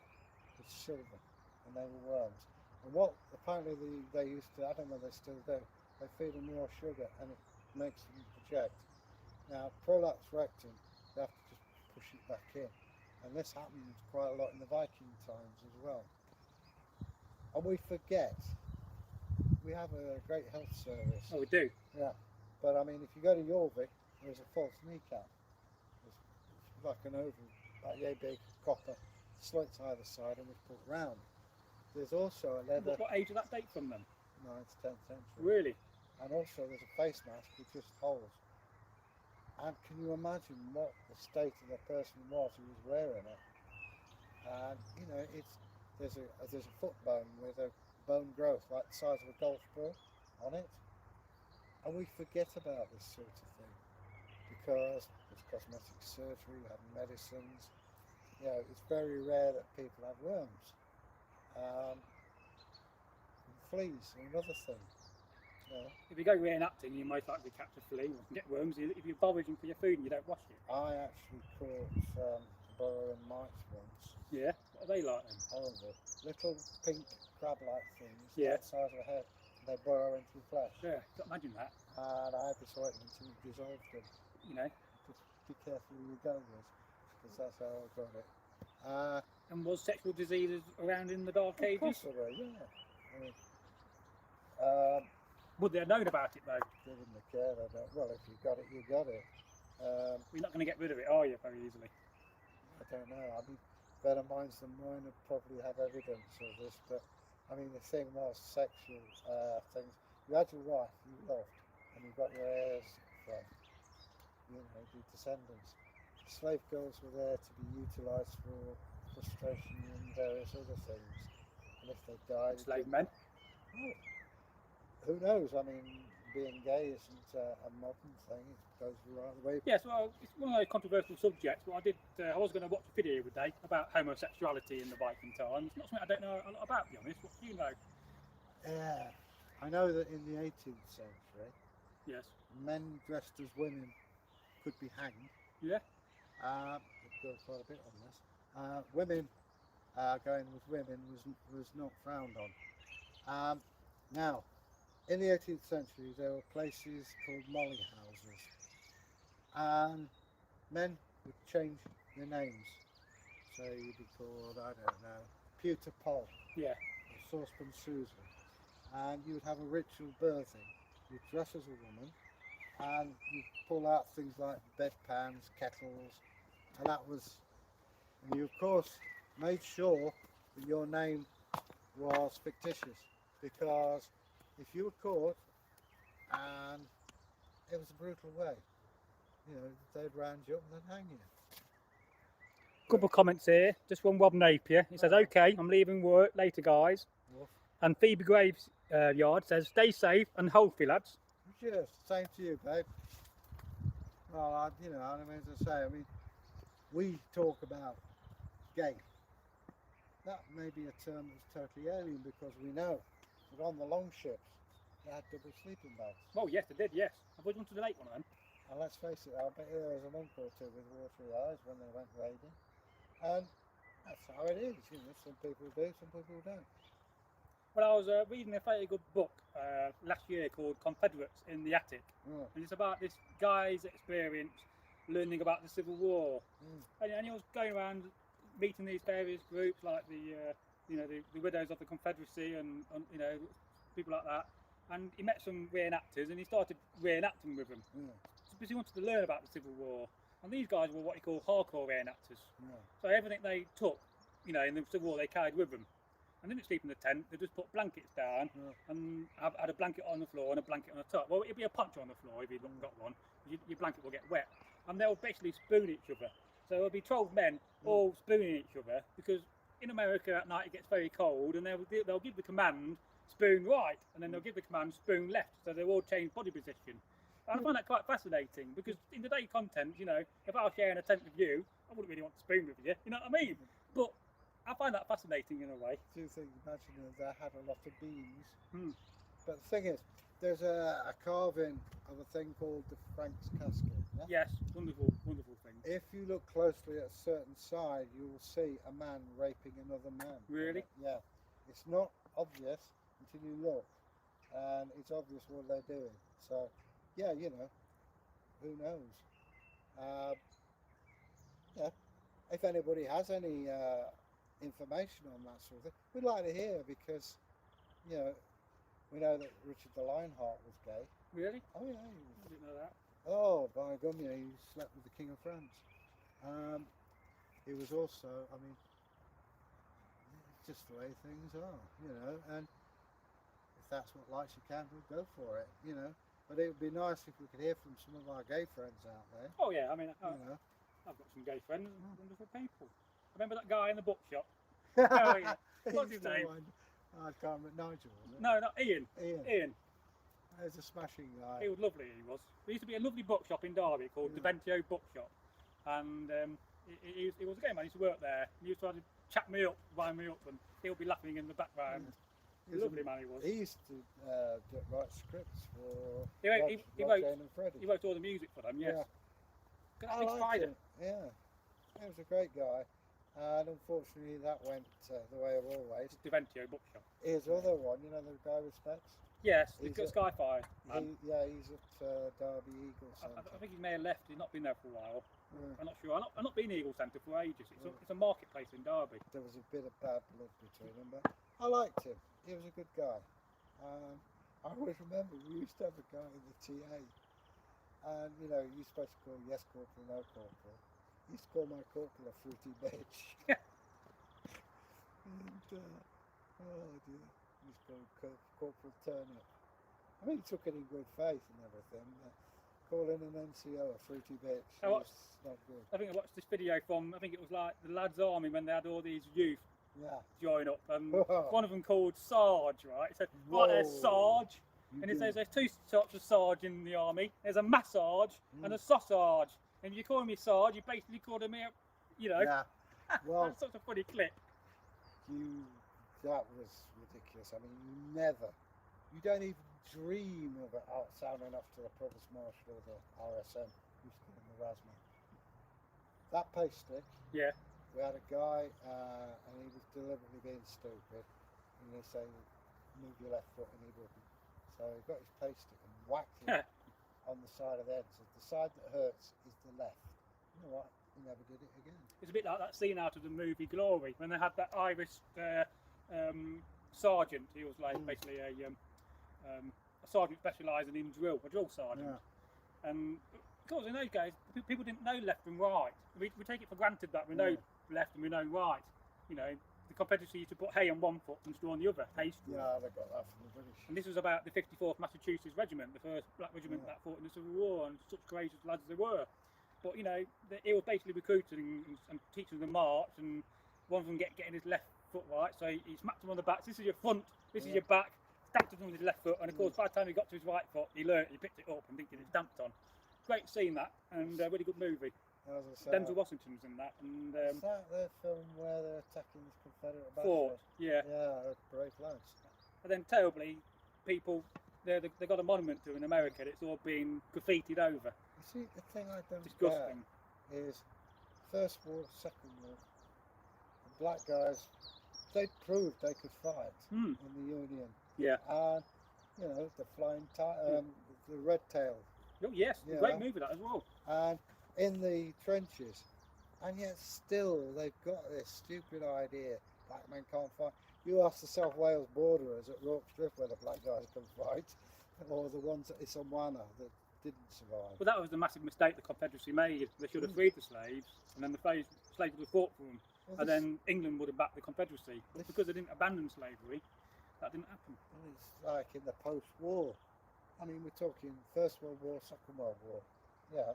It's silver and they were worms. And what apparently they used to, I don't know if they still do, they feed them raw sugar and it makes them project. Now, prolapse rectum, they have to just push it back in. And this happened quite a lot in the Viking times as well. And we forget, we have a great health service.
Oh, we do?
Yeah. But I mean, if you go to Jorvik, there's a false kneecap. It's like an oval, like yay big, copper, slits either side and we put round. There's also a leather...
What age did that date from then?
9th, 10th century.
Really?
And also there's a face mask with just holes. And can you imagine what the state of the person was who was wearing it? And you know, there's a foot bone with a bone growth like the size of a golf ball on it. And we forget about this sort of thing because there's cosmetic surgery, we have medicines. You know, it's very rare that people have worms. Fleas, another thing. Yeah.
If you go re-enacting, you most likely catch a flea or get worms if you're foraging for your food and you don't wash it.
I actually caught burrowing mice once.
Yeah? What are they like then?
Horrible. Little pink crab-like things,
Yeah.
that size of a head, and they burrow into your flesh.
Yeah, can't imagine that.
And I had to sweat them until it dissolved them.
You know.
Just be careful who you go with, because that's how I got it.
And was sexual diseases around in the Dark Ages?
Possibly, yeah. I mean,
Would they have known about it though?
they wouldn't have cared. I don't, well, if you got it, you got it.
You're not going to get rid of it, are you, very easily?
I don't know. I mean, better minds than mine would probably have evidence of this, but I mean, the thing was sexual things. You had your wife you loved, and you got your heirs from, you know, the descendants. Slave girls were there to be utilised for frustration and various other things. And if they died,
Slave men?
well, who knows? I mean, being gay isn't a modern thing. It goes right the way.
Yes, well, it's one of those controversial subjects, but I was going to watch a video today about homosexuality in the Viking times. Not something I don't know a lot about, to be honest. What do you know?
Yeah, I know that in the 18th century,
Yes.
men dressed as women could be hanged.
Yeah?
We've got quite a bit on this. Women going with women was not frowned on. Now, in the 18th century, there were places called molly houses, and men would change their names. So you'd be called, I don't know, Pewter Poll,
Yeah.
or Saucepan Susan, and you would have a ritual birthing. You'd dress as a woman, and you'd pull out things like bedpans, kettles, and that was, and you of course made sure that your name was fictitious, because if you were caught and it was a brutal way, you know, they'd round you up and they'd hang you.
Couple of comments here. Just one Rob Napier. He says, "Okay, I'm leaving work later, guys."
Woof.
And Phoebe Graves Yard says, "Stay safe and healthy, lads."
Cheers, same to you, babe. Well, you know, I mean, as I say, I mean, we talk about gay. That may be a term that's totally alien because we know that on the long ships they had double sleeping bags.
Well, yes, they did, yes. I've always wanted to make one of them.
And let's face it, I bet there was a monk or two with watery eyes when they went raiding. And that's how it is, you know, some people do, some people don't.
Well, I was reading a very good book last year called Confederates in the Attic.
Mm.
And it's about this guy's experience learning about the Civil War. And he was going around meeting these various groups like the widows of the Confederacy and you know, people like that. And he met some reenactors and he started reenacting with them. Because he wanted to learn about the Civil War. And these guys were what he called hardcore reenactors. So everything they took, you know, in the Civil War they carried with them. And they didn't sleep in the tent, they just put blankets down and had a blanket on the floor and a blanket on the top. Well, it'd be a poncho on the floor if you'd not got one. Your blanket will get wet. And they'll basically spoon each other. So there'll be 12 men all spooning each other because in America at night it gets very cold and they'll give the command spoon right and then they'll give the command spoon left. So they'll all change body position. And I find that quite fascinating because in the day content, you know, if I was sharing a tent with you, I wouldn't really want to spoon with you, you know what I mean? But I find that fascinating in a way.
Do you think, imagine if they had a lot of bees? But the thing is, there's a carving of a thing called the Frank's casket. Yeah?
Yes, wonderful, wonderful thing.
If you look closely at a certain side, you will see a man raping another man.
Really?
Yeah. It's not obvious until you look, and it's obvious what they're doing. So, yeah, you know, who knows? Yeah. If anybody has any information on that sort of thing, we'd like to hear because, you know, we know that Richard the Lionheart was gay.
Really?
Oh yeah,
I didn't know that.
oh by gum, yeah, he slept with the King of France. He was also, I mean, it's just the way things are, you know, and if that's what lights your candle, go for it, you know. But it would be nice if we could hear from some of our gay friends out there.
Oh yeah, I mean,
You know.
I've got some gay friends, wonderful people. I remember that guy in the bookshop. Oh yeah. What's his name?
I can't remember. Nigel, was it?
No, not Ian.
Ian. He's a smashing guy.
He was lovely, he was. There used to be a lovely bookshop in Derby called Deventio Bookshop. And he was a gay man, he used to work there. He used to try to chat me up, wind me up, and he'll be laughing in the background. He was a lovely man, he was.
He used to write scripts for
He
Roger and Freddie.
He wrote all the music for them, yes.
Yeah.
Got a big spider.
Yeah. He was a great guy. And unfortunately that went the way of always.
Deventio Bookshop.
Here's other one, you know the guy with specs?
Yes,
He's
the Skyfire man.
He's at Derby Eagle Centre.
I think he may have left, he's not been there for a while.
Yeah.
I'm not sure. I've not been in Eagle Centre for ages. It's a marketplace in Derby.
There was a bit of bad blood between them, but I liked him. He was a good guy. I always remember we used to have a guy in the TA, and you know you're supposed to call yes corporal, no corporal. He used to call my corporal a fruity bitch. And oh dear, he used to call Corporal Turnip. I mean, he took it in good faith and everything, but calling an NCO a fruity bitch is not good.
I think I watched this video from, I think it was like the Lads Army when they had all these youth join up, and one of them called Sarge, right? He said, right there's Sarge, and he says there's two sorts of Sarge in the army. There's a massage and a sausage, and if you call me Sarge, you basically call me, you know.
Yeah. Well,
that's such a funny clip.
That was ridiculous. I mean, you don't even dream of it sounding off to the Provost Marshal or the RSM, who's calling the Rasma. That pace stick.
Yeah.
We had a guy, and he was deliberately being stupid, and they say, move your left foot, and he wouldn't. So he got his pace stick and whacked him on the side of the head. So the side that hurts is the left. You know what? He never did it again. It's
a bit like that scene out of the movie Glory, when they had that Irish sergeant. He was like basically a sergeant specialising in drill, a drill sergeant. Yeah. And of course, in those days, people didn't know left and right. We take it for granted that we know left and we know right. You know, the Confederacy used to put hay on one foot and straw on the other, hay straw.
Yeah, they got that from the British.
And this was about the 54th Massachusetts Regiment, the first black regiment that fought in the Civil War, and such courageous lads as they were. But you know, he was basically recruiting and teaching them march, and one of them getting his left foot right, so he smacked him on the back. This is your front, this is your back. Stamped him on his left foot, and of course, by the time he got to his right foot, he picked it up and thinking it stamped on. Great scene that, and a really good movie.
As I say,
Denzel Washington's in that, and
is that the film where they're attacking the Confederate
Fort,
battleship?
yeah.
Yeah, brave lads.
And then terribly, people, they got a monument to in America. It's all been graffitied over.
You see, the thing I don't
Disgusting.
get is First War, Second War, the black guys, they proved they could fight in the Union.
Yeah.
And, you know, the the red tail.
Oh yes, great movie that as well.
And in the trenches. And yet still they've got this stupid idea, black men can't fight. You ask the South Wales borderers at Rorke's Drift whether black guys can fight, or the ones at Isonwana that didn't survive.
Well, that was the massive mistake the Confederacy made. They should have freed the slaves, and then the slaves would have fought for them.
Well,
and then England would have backed the Confederacy. Because they didn't abandon slavery, that didn't happen.
It's like in the post-war. I mean, we're talking First World War, Second World War. Yeah.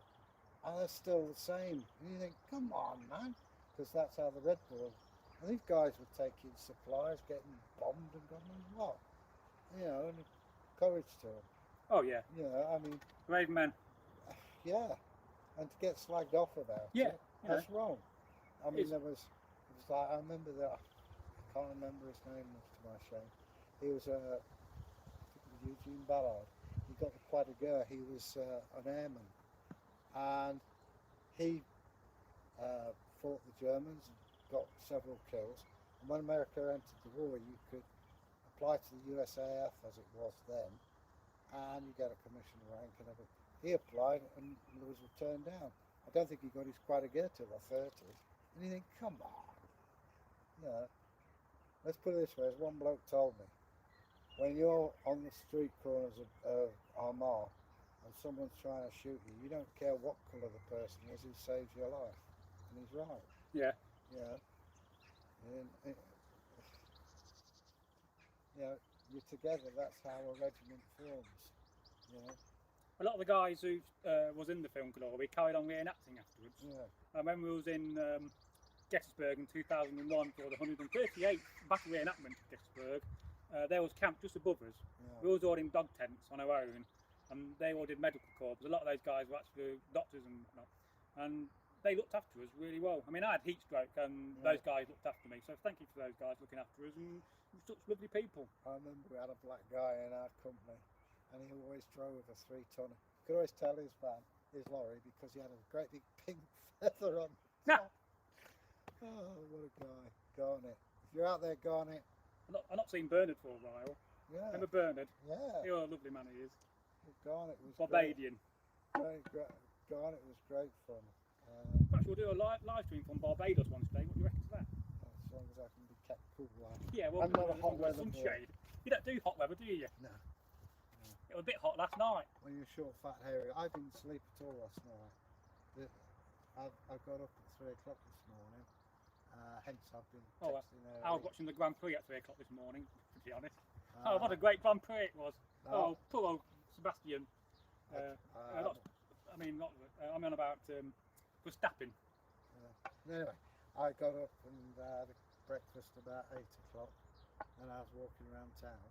And they're still the same. And you think, come on, man. Because that's how the Red Bull. And these guys were taking supplies, getting bombed and God knows what. You know, and courage to them.
Oh, yeah.
You know, I mean...
Brave men.
Yeah. And to get slagged off about it, that's wrong. I mean, it was like, I remember that, I can't remember his name, much to my shame. He was Eugene Ballard. He got the Croix de Guerre. He was an airman. And he fought the Germans and got several kills. And when America entered the war, you could apply to the USAF as it was then, and you get a commissioner rank and everything. He applied and was turned down. I don't think he got his Croix de Guerre till the 30s. And you think, come on. You know, let's put it this way, as one bloke told me, when you're on the street corners of Armagh and someone's trying to shoot you, you don't care what colour the person is who saves your life. And he's right.
Yeah.
Yeah. You know, you're together, that's how a regiment forms. You know.
A lot of the guys who was in the film Glory carried on reenacting afterwards.
Yeah.
I remember I was in Gettysburg in 2001 for the 138th Battle Reenactment of Gettysburg. There was camp just above us.
Yeah.
We was all in dog tents on our own, and they all did medical corps. A lot of those guys were actually doctors and whatnot, and they looked after us really well. I mean, I had heat stroke, and those guys looked after me. So thank you for those guys looking after us, and such lovely people.
I remember we had a black guy in our company, and he always drove a 3-tonner. You could always tell his van, his lorry, because he had a great big pink feather on. Oh, what a guy. Garnet. If you're out there, Garnet.
I've not seen Bernard for a while.
Yeah.
Remember Bernard?
Yeah.
You're a lovely man he is.
Garnet was
Barbadian.
Garnet was great fun.
Perhaps we'll do a live stream from Barbados one day. What do you reckon to that?
As long as I can be kept cool.
Yeah, well,
I'm not a hot weather
some
boy.
shade. You don't do hot weather, do you?
No.
It was a bit hot last night.
When you're short, fat, hairy. I didn't sleep at all last night. I got up at 3 o'clock this morning. Hence I've been texting her.
I was watching the Grand Prix at 3 o'clock this morning, to be honest. What a great Grand Prix it was. Poor old Sebastian. I mean about Verstappen.
Anyway, I got up and had breakfast about 8 o'clock, and I was walking around town.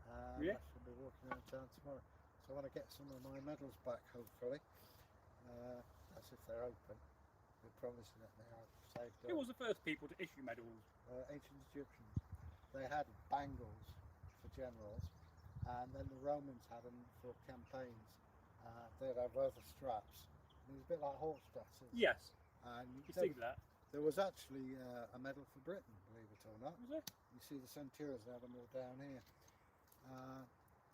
I should be walking around town tomorrow. So I want to get some of my medals back, hopefully. That's if they're open. They're promising that they are saved up.
Who was the first people to issue medals?
Ancient Egyptians. They had bangles for generals, and then the Romans had them for campaigns. They'd have other straps. It was a bit like horse straps.
Yes.
And
you see that?
There was actually a medal for Britain, believe it or not.
Was there?
You see the centurions, they had them all down here.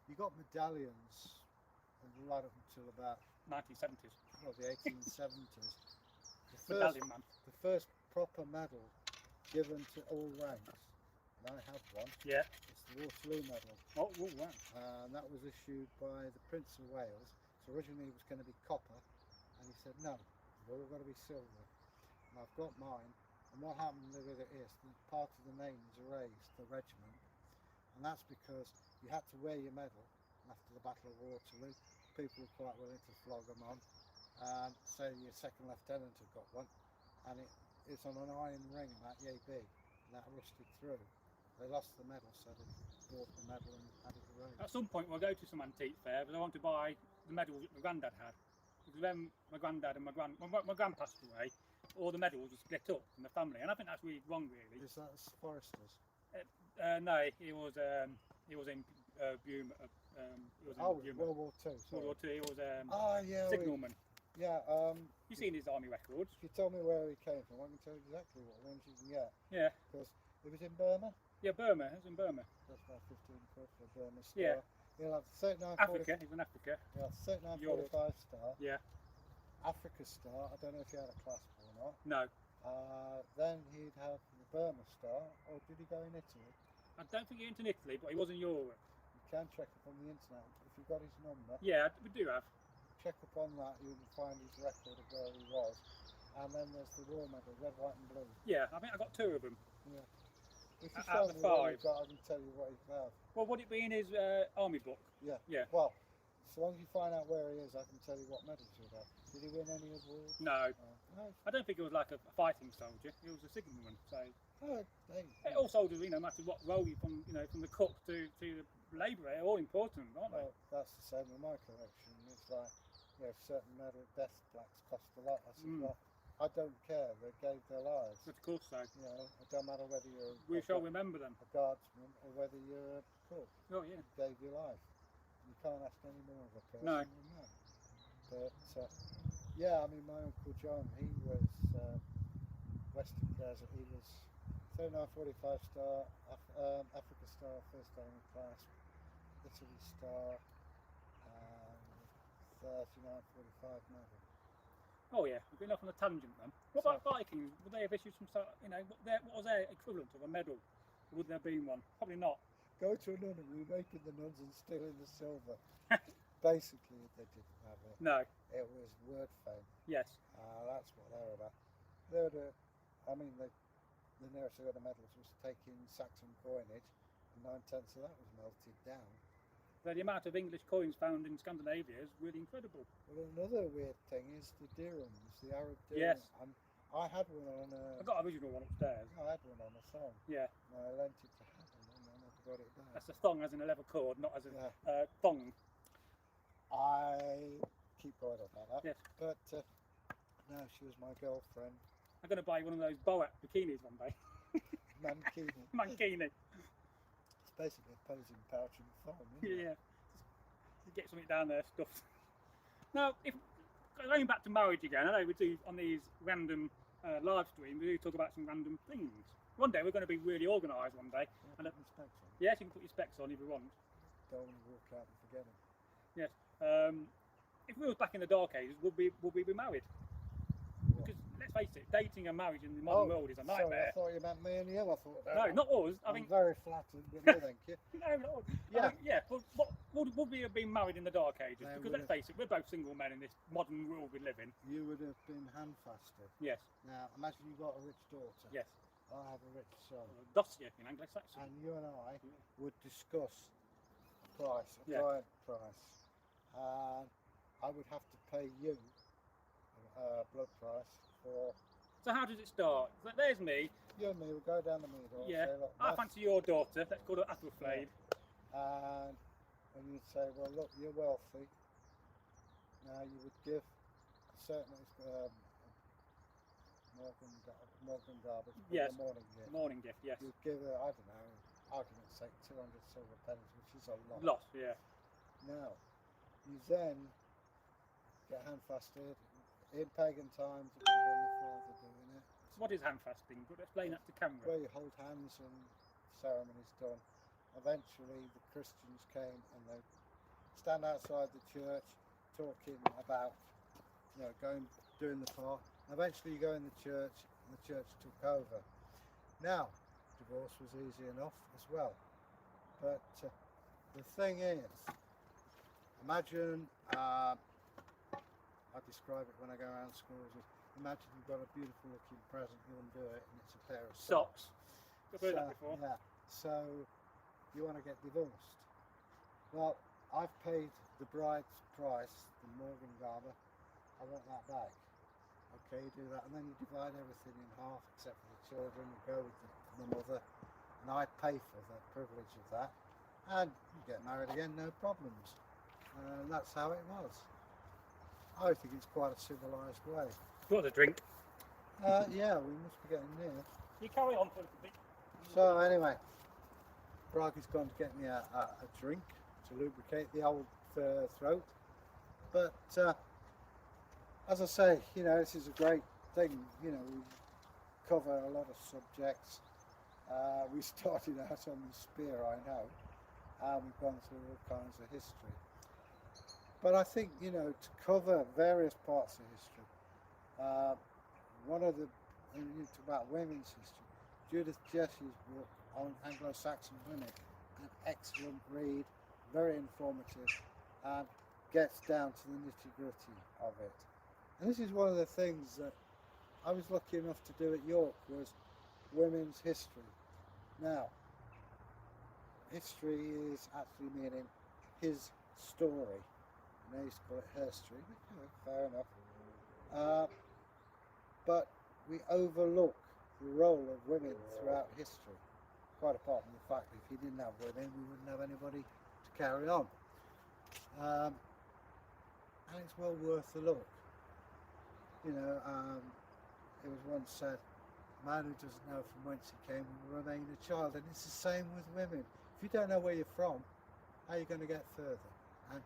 You got medallions right up until about
1970s.
Well, the 1870s. The first proper medal given to all ranks, and I have one.
Yeah.
It's the Waterloo Medal.
Oh, wow.
And that was issued by the Prince of Wales. So originally it was going to be copper, and he said no, they've all got to be silver. And I've got mine. And what happened with it is part of the name was erased, the regiment, and that's because you had to wear your medal after the Battle of Waterloo. People were quite willing to flog them on, and say your second lieutenant had got one, and it's on an iron ring about yay big, and that rusted through. They lost the medal, so they bought the medal and had it erased.
At some point we'll go to some antique fair, but I want to buy the medals that my granddad had. Because when my granddad and my gran passed away, all the medals were split up in the family, and I think that's really wrong, really.
Is that foresters?
No, he was in Buma. He was in
Oh,
Buma.
World War Two.
World War Two. He was
yeah,
signalman.
Yeah.
You've seen his army records.
If you tell me where he came from, I can tell you exactly what ones you can get.
Yeah.
Because it was in Burma.
Yeah, Burma. It was in Burma.
That's about 15 foot for a Burma star.
Yeah.
He'll have 39.
Africa. He was in Africa.
Yeah, 3945 star.
Yeah.
Africa star. I don't know if he had a clasp or not.
No.
Then he'd have the Burma star. Or did he go in Italy?
I don't think he went in Italy, but he was in Europe.
You can check up on the internet if you've got his number.
Yeah, we do have.
Check up on that, you can find his record of where he was. And then there's the war medal, red, white and blue.
Yeah, I think I got 2 of them.
Yeah. If you
Out
show
of
me
the
what
5.
you've got, I can tell you what he's have.
Well, would it be in his army book?
Yeah.
Yeah.
Well, so long as you find out where he is, I can tell you what medals he'd have. Did he win any awards?
No.
No.
I don't think he was like a fighting soldier. He was a signalman. So
Oh,
all soldiers, no matter what role you from the cook to the labourer, are all important, aren't they?
well, that's the same with my collection. It's like, certain medal death plaques cost a lot. I said, well, I don't care. They gave their lives.
Of course so.
It don't matter whether you're
We shall remember them.
a guardsman or whether you're a cook.
Oh yeah.
You gave your life. You can't ask any more of a person
No.
than that. But yeah, I mean, my uncle John, he was Western Desert. He was 3945 star, Africa star, first army class, Italy star, 3945 medal.
Oh yeah, we've been off on a tangent then. What about Vikings? Would they have issued some sort? What was their equivalent of a medal? Would there have been one? Probably not.
Go to a nunnery, making the nuns and stealing the silver. Basically, they didn't have it.
No.
It was word fame.
Yes.
That's what they were about. They were the nearest they got the medals was taking Saxon coinage, and 9/10 of that was melted down.
But the amount of English coins found in Scandinavia is really incredible.
Well, another weird thing is the dirhams, the Arab
Yes.
dirham. I had one on a.
I've got an original one upstairs.
I had one on a song.
Yeah.
And I lent it to Helen and I never got it back.
That's a thong as in a leather cord, not as a
Yeah.
thong.
I keep quiet about that.
Yes.
But no, she was my girlfriend.
I'm going to buy one of those boat bikinis one day.
Mankini.
Mankini.
It's basically a posing pouch and thong, isn't it?
Yeah. Just get something down there stuffed. Now, if going back to marriage again, I know we do on these random live streams, we do talk about some random things. One day we're going to be really organised one day.
Yeah, put my specs on.
Yes, you can put your specs on if you want.
Don't want to walk out and forget them.
Yes. If we was back in the dark ages, would we be married?
What?
Because let's face it, dating and marriage in the modern world is a
Sorry,
nightmare.
I thought you meant me and you. I thought.
No, not us. I
I'm
think
very flattered, but no, thank you.
no, not us.
Yeah.
Yeah. But would we have been married in the dark ages?
They
Because
would
let's face it, we're both single men in this modern world we live in.
You would have been handfasted.
Yes.
Now, imagine you've got a rich daughter.
Yes.
I have a rich son.
Dossier in Anglo-Saxon.
And you and I would discuss price, a
Yeah.
client price. And I would have to pay you blood price for.
So how does it start? So there's me.
You and me will go down the middle.
Yeah.
Say, look,
I fancy your daughter. Let's call her Athelflaed.
And you'd say, well, look, you're wealthy. Now you would give certainly Morgan Garbage for
Yes.
the morning gift.
Morning gift. Yes.
You'd give her, I don't know, argument's sake, 200 silver pennies, which is a lot.
Lot. Yeah.
Now, you then get handfasted. In pagan times, it would have been the father doing it.
So what is hand fasting? But explain that to camera.
Where you hold hands and ceremony's done. Eventually, the Christians came and they stand outside the church talking about, doing the part. Eventually, you go in the church and the church took over. Now, divorce was easy enough as well. But the thing is, imagine, I describe it when I go around schools as, imagine you've got a beautiful looking present, you undo it and it's a pair of socks.
I've heard that before.
Yeah, so you want to get divorced. Well, I've paid the bride's price, the Morgan Garber, I want that back. Okay, you do that, and then you divide everything in half except for the children, you go with the mother, and I pay for the privilege of that, and you get married again, no problems. And that's how it was. I think it's quite a civilised way.
Got a drink.
Yeah, we must be getting near.
You carry on for a bit.
So anyway, Bragi's gone to get me a drink to lubricate the old throat. But as I say, you know, this is a great thing. You know, we cover a lot of subjects. We started out on the spear, I know, and we've gone through all kinds of history. But I think, you know, to cover various parts of history, one of the, when you talk about women's history, Judith Jesse's book on Anglo-Saxon women, an excellent read, very informative, and gets down to the nitty-gritty of it. And this is one of the things that I was lucky enough to do at York, was women's history. Now, history is actually meaning his story. They used to call it her story, fair enough. But we overlook the role of women throughout history, quite apart from the fact that if you didn't have women, we wouldn't have anybody to carry on. And it's well worth a look. You know, it was once said, a man who doesn't know from whence he came will remain a child, and it's the same with women. If you don't know where you're from, how are you going to get further? And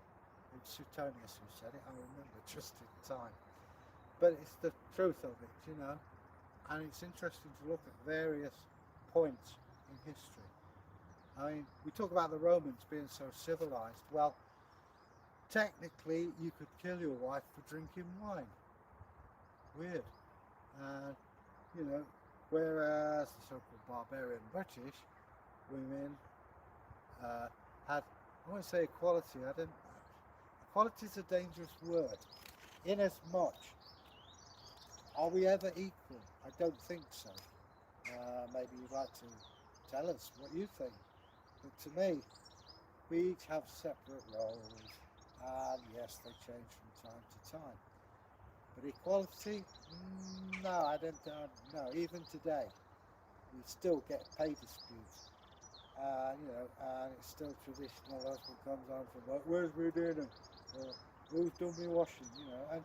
it's Suetonius who said it, I remember just in time. But it's the truth of it, you know, and it's interesting to look at various points in history. I mean, we talk about the Romans being so civilized. Well, technically, you could kill your wife for drinking wine. Weird. You know, whereas the so-called barbarian British women had, I won't say equality, equality is a dangerous word. In as much, are we ever equal? I don't think so. Maybe you'd like to tell us what you think. But to me, we each have separate roles, and yes, they change from time to time. But equality? No, I don't know. Even today, we still get pay disputes. You know, and it's still traditional. Husband comes home from work, where's my dinner? Or who's done me washing? You know, and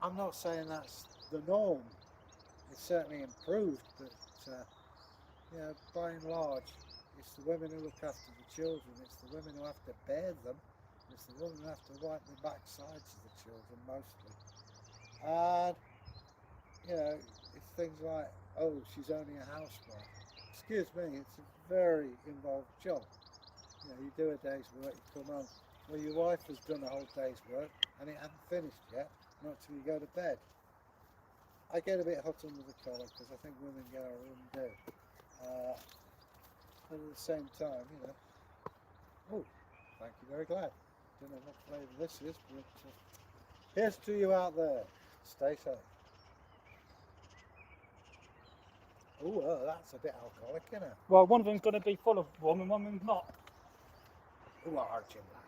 I'm not saying that's the norm. It's certainly improved, but you know, by and large, it's the women who look after the children. It's the women who have to bear them. It's the women who have to wipe the backsides of the children mostly. And you know, it's things like, oh, she's only a housewife. Excuse me, it's a very involved job. You know, you do a day's work, you come home. Well, your wife has done a whole day's work and it hasn't finished yet, not till you go to bed. I get a bit hot under the collar because I think women get our own due. But at the same time, you know, oh, thank you, very glad. Don't know what flavour this is, but here's to you out there. Stay safe. Oh, that's a bit alcoholic, isn't it?
Well, one of them's going to be full of rum and one of them's not.
Who are you, man?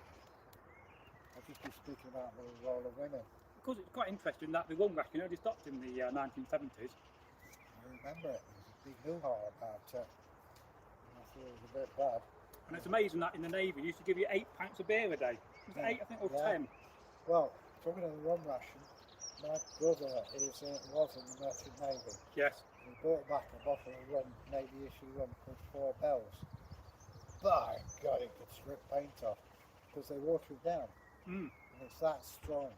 I'll just be speaking about the role of women.
Because it's quite interesting that the rum ration only stopped in the 1970s.
I remember it. There was a big hoo-ha about it. I thought it was a bit bad.
And it's amazing that in the Navy, they used to give you 8 pints of beer a day. Was it 8, I think, or 10?
Well, talking of the rum ration, my brother was in the Merchant Navy.
Yes.
He brought back a bottle of rum, Navy issue rum called 4 Bells. By God, it could strip paint off because they water it down. And it's that strong.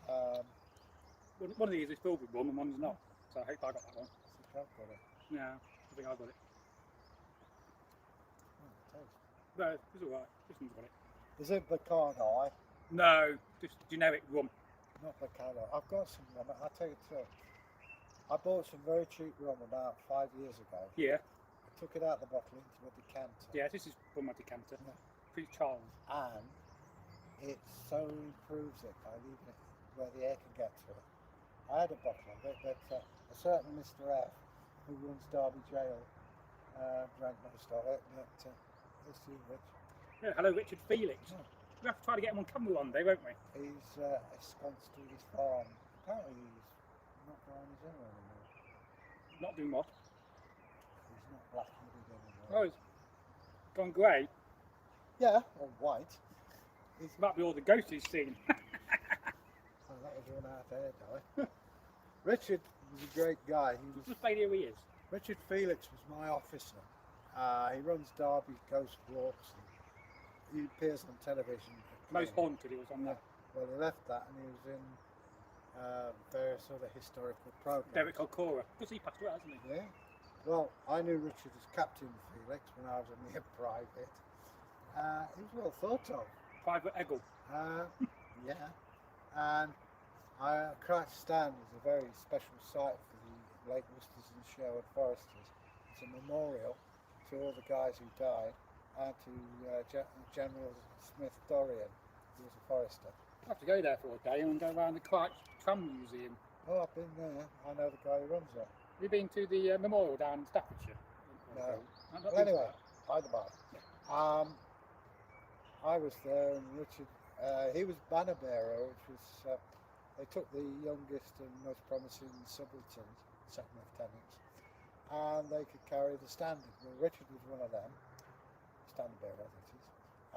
One of these is filled with rum and one's not. So I hope I got that one.
I think I've got it.
No, I think I got it.
Taste.
No, it's alright. This one's got it.
Is it Bacardi?
No, just generic rum.
Not Bacardi. I've got some rum. I'll tell you the truth. I bought some very cheap rum about 5 years ago.
Yeah.
I took it out of the bottle into a decanter.
Yeah, this is from a decanter.
Yeah.
Prince Charles.
And it so improves it by leaving it where the air can get to it. I had a bottle of it, but a certain Mr. F, who runs Derby Jail, drank most of it, but it's too rich.
Yeah, hello, Richard Felix.
Yeah.
We'll have to try to get him on camera one day, won't we?
He's ensconced to his farm. Apparently he's not growing his own anymore.
Not doing what?
He's not black-headed anymore.
Oh, it's gone grey.
Yeah, or white.
Might be all the ghosts he's seen.
Oh, That was run out there, die. Richard was a great guy. He was
Just who he is.
Richard Felix was my officer. He runs Derby Ghost Walks. And he appears on television.
Most Haunted, he was on that.
Well, he left that and he was in various other historical programs.
Derek O'Cora. Because he passed away, hasn't he?
Yeah. Well, I knew Richard as Captain Felix when I was a mere private. He was well thought of.
Private Eggle.
Yeah. And Crouch Stand is a very special site for the Lake Worcesters and Sherwood Foresters. It's a memorial to all the guys who died and to General Smith Dorian, who was a forester.
I have to go there for a day and go around the Crouch Tram Museum.
Oh, I've been there. I know the guy who runs it.
Have you been to the memorial down in Staffordshire?
No.
I've not
Well,
been to
anyway,
that.
by the by. I was there and Richard, he was banner bearer, which was, they took the youngest and most promising subalterns, second lieutenants, and they could carry the standard. Well, Richard was one of them, standard bearer that is,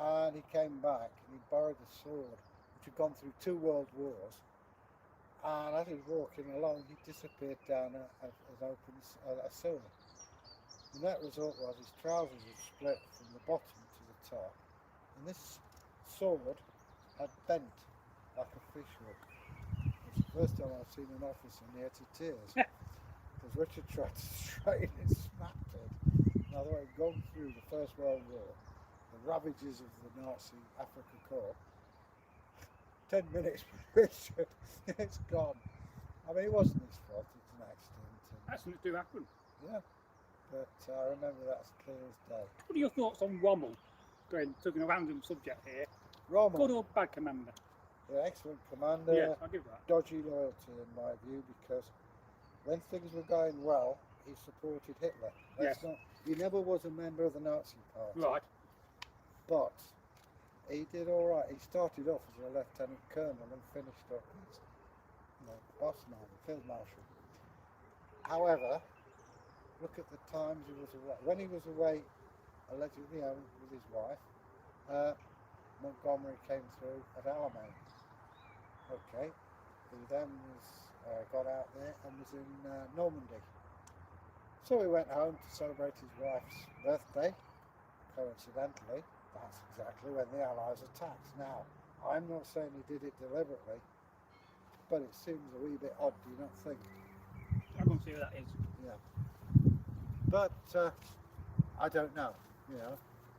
and he came back and he borrowed a sword which had gone through 2 world wars, and as he was walking along he disappeared down an open sewer. The net result was his trousers had split from the bottom to the top, and this sword had bent like a fish hook. It's the first time I've seen an officer near to tears, because Richard tried to straighten it, snapped it. Now though it had gone through the First World War, the ravages of the Nazi Africa Corps, 10 minutes with Richard, it's gone. I mean, it wasn't his fault, it's an accident.
Accidents do happen.
Yeah, but I remember that as clear as day.
What are your thoughts on Rommel? Taking a random subject here.
Rommel,
Good or bad commander?
an excellent commander.
Yeah, I'll give that.
Dodgy loyalty in my view, because when things were going well, he supported Hitler.
Yes.
He never was a member of the Nazi Party.
Right.
But he did all right. He started off as a lieutenant colonel and finished up as boss man, field marshal. However, look at the times he was away. When he was away, allegedly, with his wife, Montgomery came through at Alamein. Okay, he then got out there and was in Normandy. So he went home to celebrate his wife's birthday. Coincidentally, that's exactly when the Allies attacked. Now, I'm not saying he did it deliberately, but it seems a wee bit odd, do you not think?
I'm going to see what that is.
Yeah. But I don't know,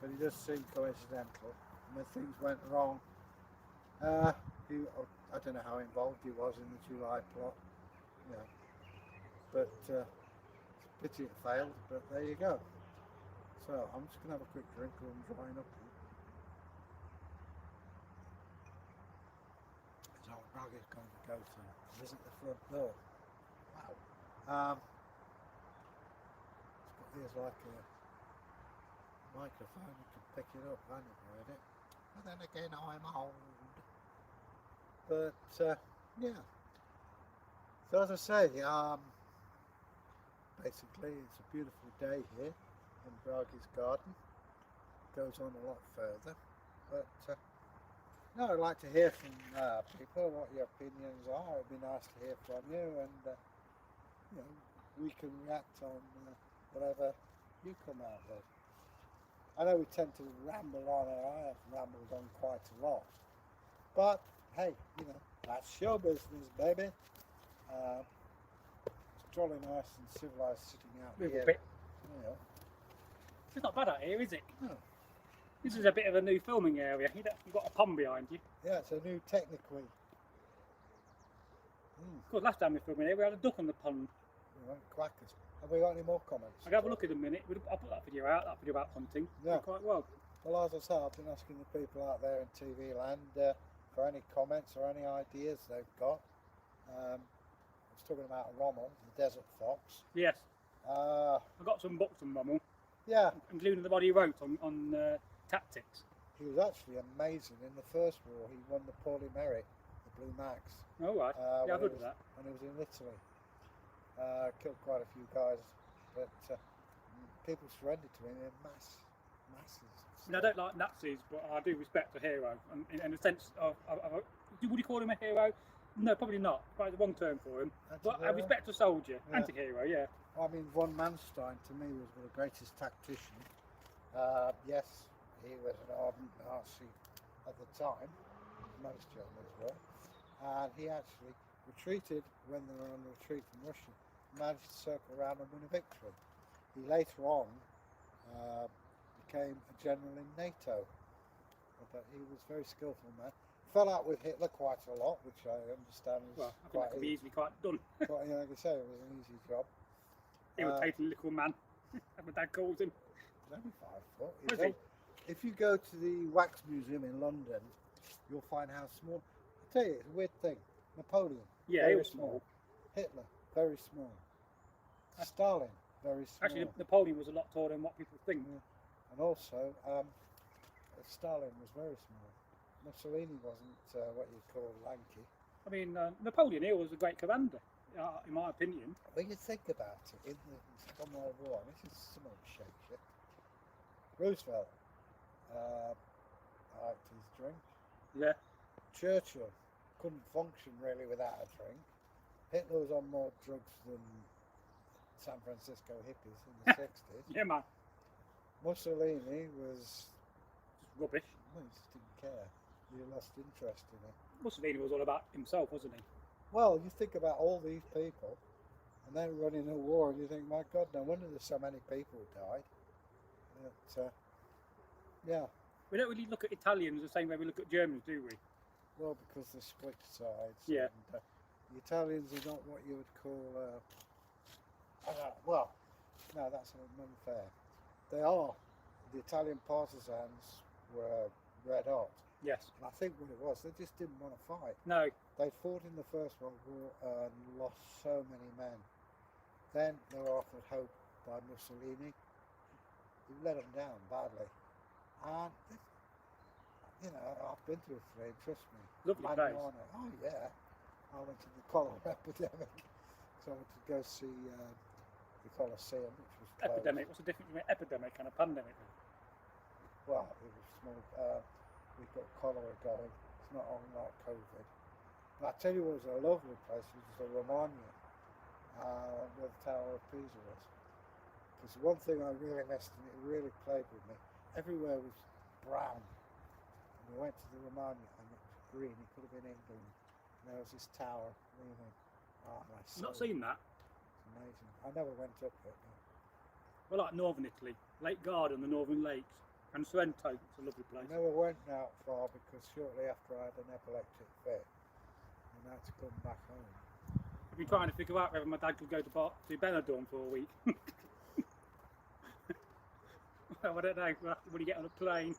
but it does seem coincidental. And when things went wrong, I don't know how involved he was in the July plot, but it's a pity it failed, but there you go. So I'm just going to have a quick drink while I'm drying up here. So Bragi's going to go to visit the front door. Wow. It's got like a microphone, you can pick it up, I never heard it. But then again, I'm old. But yeah. So as I say, basically it's a beautiful day here in Bragi's garden. It goes on a lot further. But no, I'd like to hear from people what your opinions are. It'd be nice to hear from you, and we can react on whatever you come out with. I know we tend to ramble on, and I have rambled on quite a lot, but hey, that's show business, baby. It's jolly nice and civilised sitting out
Little
here.
bit. It's not bad out here, is it?
No.
This is a bit of a new filming area. You've got a pond behind you.
Yeah, it's a new technically.
Of course, last time we filmed here, we had a duck on the pond.
Quackers. Have we got any more comments?
I'll have a look in a minute. I'll put that video out, that video about hunting.
Yeah.
Quite well.
Well, as I say, I've been asking the people out there in TV land for any comments or any ideas they've got. I was talking about Rommel, the desert fox.
Yes.
Uh,
I've got some books on Rommel,
yeah,
including the body he wrote on tactics.
he was actually amazing. In the First War, he won the Paulie Merrick, the Blue Max.
Oh, right. Yeah, I've heard of that.
When he was in Italy. Killed quite a few guys, but people surrendered to him in masses.
I mean, I don't like Nazis, but I do respect a hero, and in the sense of would you call him a hero? No, probably not. Quite the wrong term for him. But I
Anti-hero?
respect a soldier.
Yeah.
Anti-hero, yeah.
I mean, von Manstein to me was the greatest tactician. Yes, he was an ardent Nazi at the time, most Germans were, and he actually retreated when they were on the retreat from Russia, managed to circle around and win a victory. He later on became a general in NATO, but he was a very skillful man. Fell out with Hitler quite a lot, which I understand was
Well, I think
quite
that could be easily quite done.
quite, like I say, it was an easy job.
Irritating little man, as my dad calls him.
He's only 5 foot.
Is he?
If you go to the Wax Museum in London, you'll find how small. I tell you, it's a weird thing. Napoleon,
Yeah,
very
he was small.
Hitler, very small. Stalin, very small.
Actually, Napoleon was a lot taller than what people think.
Yeah. And also, Stalin was very small. Mussolini wasn't what you'd call lanky.
I mean, Napoleon here was a great commander, in my opinion.
When you think about it, in the Second World War, this is some of the shit. Roosevelt liked his drink.
Yeah.
Churchill couldn't function really without a drink. Hitler was on more drugs than San Francisco hippies in the 60s.
Yeah, man.
Mussolini was,
Just rubbish.
well, he just didn't care. He lost interest in it.
Mussolini was all about himself, wasn't he?
Well, you think about all these people and they're running a war and you think, my God, no wonder there's so many people died. But, yeah.
We don't really look at Italians the same way we look at Germans, do we?
Well, because they're split sides.
Yeah.
And, the Italians are not what you would call, well, no, that's unfair. They are. The Italian partisans were red hot.
Yes.
And I think what it was, they just didn't want to fight.
No.
They fought in the First World War and lost so many men. Then they were offered hope by Mussolini. He let them down badly. And, you know, I've been to Italy, trust me.
Lovely place.
Oh, yeah. I went to the cholera epidemic. So I went to go see the Colosseum, which was closed.
Epidemic. What's the difference between epidemic and a pandemic?
Well, it was small. We've got cholera going. It's not unlike COVID. But I tell you what was a lovely place, was the Romagna, where the Tower of Pisa was. Because one thing I really missed, and it really played with me, everywhere was brown. And we went to the Romagna and it was green. It could have been England. And there was this tower leaning. Oh, my
I've
soul.
not seen that.
It's amazing. I never went up it. No.
Well, like northern Italy, Lake Garda and the Northern Lakes, and Sorrento. It's a lovely place.
I never went out far because shortly after I had an epileptic fit, and I had to come back home.
I've been trying to figure out whether my dad could go to Benidorm for a week. Well, I don't know. Will he get on a plane?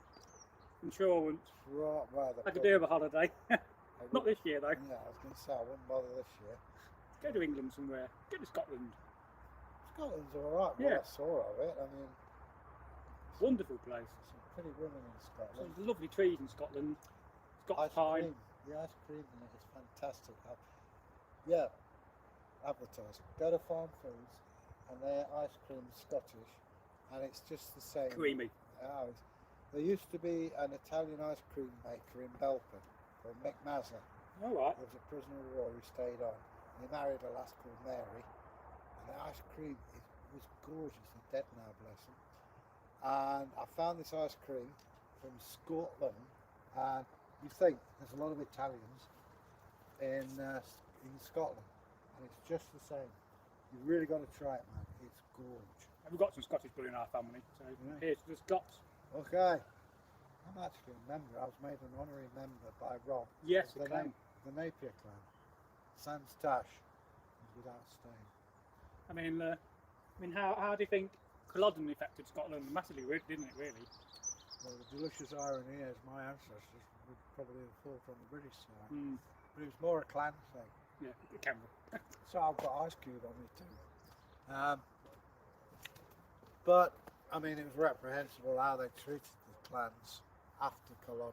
Insurance.
Right, well,
I could do with a holiday. Not this year though.
Yeah, I was going to say I wouldn't bother this year.
Go to England somewhere. Go to Scotland.
Scotland's alright,
Yeah.
what I saw of it. I mean,
Wonderful place.
some pretty women in Scotland.
Some lovely trees in Scotland. Scotch
Ice
pine.
cream, the ice cream in it is fantastic. Yeah, advertising. Go to Farm Foods and their ice cream is Scottish and it's just the same.
Creamy.
There used to be an Italian ice cream maker in Belford called Mick Mazza.
Alright.
He was a prisoner of war who stayed on. He married a lass called Mary, and the ice cream was gorgeous. They're dead now, bless them. And I found this ice cream from Scotland, and you think there's a lot of Italians in Scotland, and it's just the same. You really got to try it, man. It's gorgeous.
We've got some Scottish blood in our family, so
Yeah.
here's to the Scots.
Okay. I'm actually a member. I was made an honorary member by Rob.
Yes,
of
it can.
the Napier clan. Sans Tash is without stain.
I mean, how do you think Culloden affected Scotland? Massively, didn't it? Really?
Well, the delicious irony is my ancestors would probably have fought on the British side,
Mm.
but it was more a clan thing.
Yeah, it can be.
So I've got Ice Cube on me too. But I mean, it was reprehensible how they treated the clans after Culloden.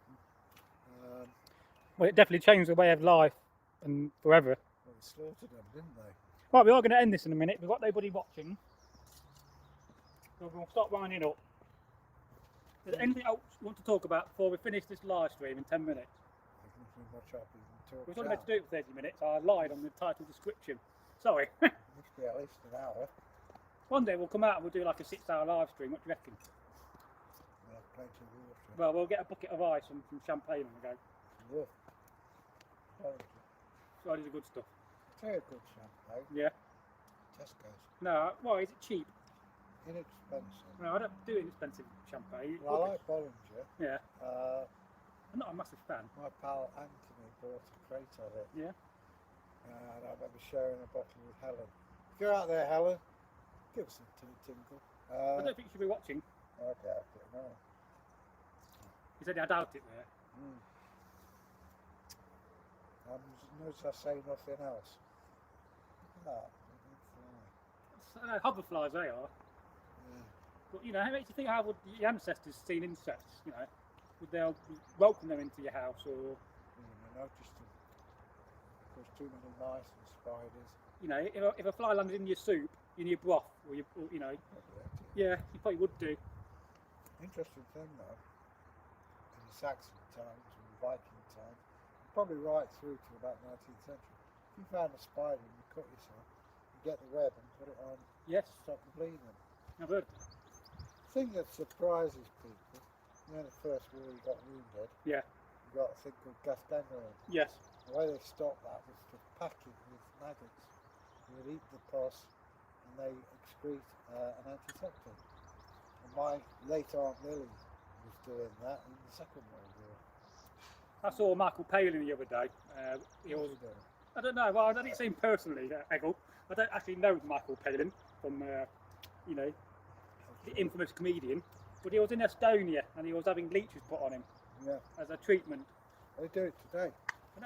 Well, it definitely changed the way of life and forever.
Well, they slaughtered them, didn't they?
Right, we are going to end this in a minute. We've got nobody watching, so we'll start winding up. Is there anything else you want to talk about before we finish this live stream in 10 minutes?
There's nothing me much up even talk.
We was only meant to do it for 30 minutes. I lied on the title description. Sorry.
Must be at least an hour.
One day we'll come out and we'll do like a 6-hour live stream. What do you reckon?
We'll have plenty of water.
Well, we'll get a bucket of ice and some champagne and go.
Yeah. Very good.
So that is the good stuff.
Very good champagne.
Yeah.
Tesco's.
No, why is it cheap?
Inexpensive.
No, I don't do inexpensive champagne.
Well, I like Bollinger.
Yeah.
I'm
I'm not a massive fan.
My pal Anthony bought a crate of it.
Yeah.
And I remember sharing a bottle with Helen. If you're out there, Helen, give us a tinkle.
I don't think you should be watching.
I doubt it, no.
He said I doubt it there.
Notice I say nothing else. Look at that.
Hoverflies they are.
Yeah.
But you know, it makes you think how would your ancestors seen insects, you know? Would they welcome them into your house or
I noticed them. There's too many mice and spiders.
you know, if a fly landed in your soup, in your broth, or you know, yeah, you probably would do.
Interesting thing though, in the Saxon times and Viking times, probably right through to about 19th century, if you found a spider and you cut yourself, you get the web and put it on,
Yes,
stop the bleeding.
I've heard.
The thing that surprises people, you know, the first war you got wounded,
Yeah.
you got a thing called gas gangrene.
Yes.
The way they stopped that was to pack it with maggots. You would eat the pus and they excrete an antiseptic. And my late Aunt Lily was doing that in the Second World War.
I saw Michael Palin the other day. He was, I don't know, well, I didn't see him personally, Eggle. I don't actually know Michael Palin from, you know, the infamous comedian. But he was in Estonia and he was having leeches put on him as a treatment.
They do it today.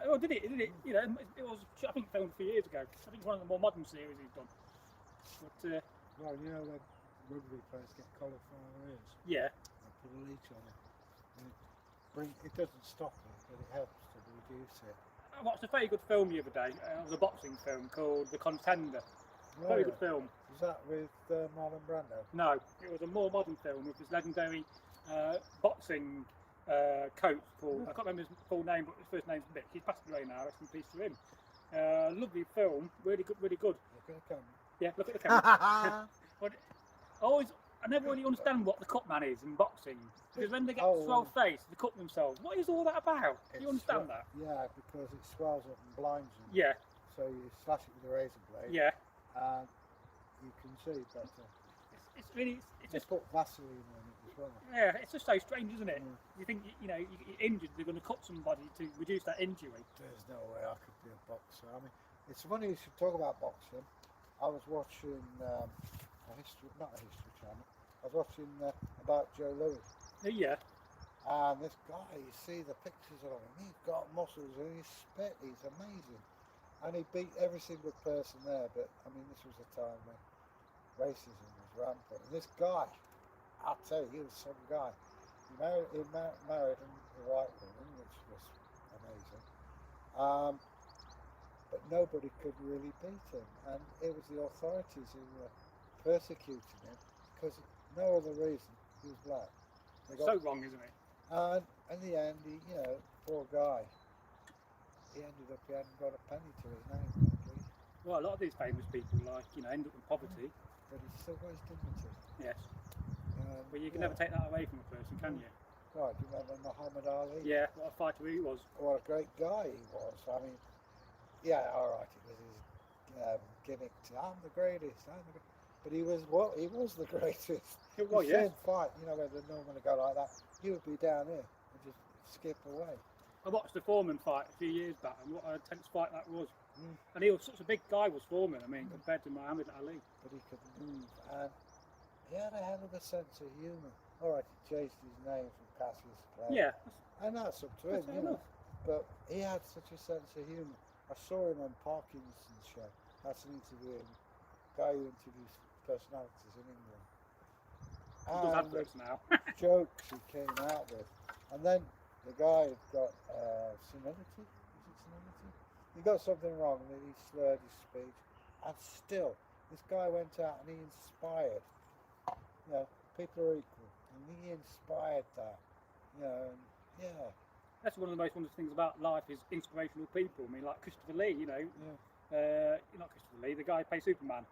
Oh, did it? Did it? You know, it was, I think, filmed a few years ago. I think it's one of the more modern series he's done. But,
well, you know when rugby players get cauliflower ears?
yeah.
They put a leech on it. And it doesn't stop it, but it helps to reduce it.
I watched a very good film the other day. It was a boxing film called The Contender. Very good film.
Was that with Marlon Brando?
No, it was a more modern film with this legendary boxing coach called, I can't remember his full name, but his first name's Mick. He's passed away now, rest in peace to him. Lovely film, really good, really good.
Look at the camera.
Yeah, look at the camera. But I never really understand what the cut man is in boxing. Because when they get swelled face, they cut themselves. What is all that about? Do you understand that?
Yeah, because it swells up and blinds them.
Yeah.
So you slash it with a razor blade.
Yeah.
And you can see better.
It's really, it's
They
just,
put Vaseline on it as well.
yeah, it's just so strange, isn't it? You think, you know, you get injured, they're going to cut somebody to reduce that injury.
There's no way I could be a boxer. I mean, it's funny you should talk about boxing. I was watching not a history channel. I was watching about Joe Louis.
Yeah.
And this guy, you see the pictures of him, he's got muscles and he's spit, he's amazing. And he beat every single person there, but I mean, this was a time when racism was rampant. And this guy, I'll tell you, he was some guy. He married a white woman, which was amazing. But nobody could really beat him. And it was the authorities who were persecuting him because no other reason, he was black.
So wrong, isn't it?
And in the end, he, you know, poor guy, he hadn't got a penny to his name.
Well, a lot of these famous people, like, you know, end up in poverty.
But he's still got his dignity.
Yes. But you can never take that away from a person, can you?
Right, do you remember Muhammad Ali?
Yeah, what a fighter he was.
What a great guy he was. I mean, yeah, all right, it was his gimmick to, I'm the greatest, but he was the greatest.
Well, yeah.
Same fight, you know, where they normally go like that, he would be down here and just skip away.
I watched the Foreman fight a few years back, and what a tense fight that was. And he was such a big guy, was Foreman, I mean, compared to Muhammad Ali.
But he could move, and he had a hell of a sense of humour. All right, he changed his name from Cassius Clay.
Yeah.
And that's up to him, you know. But he had such a sense of humour. I saw him on Parkinson's show. That's an interview, guy who interviews personalities in England.
He does adverts now.
Jokes he came out with. And then the guy had got senility. Is it senility? He got something wrong and he slurred his speech. And still, this guy went out and he inspired. You know, people are equal. And he inspired that. You know, and yeah.
That's one of the most wonderful things about life is inspirational people. I mean, like Christopher Lee, you know.
Yeah.
Not Christopher Lee, the guy who plays Superman.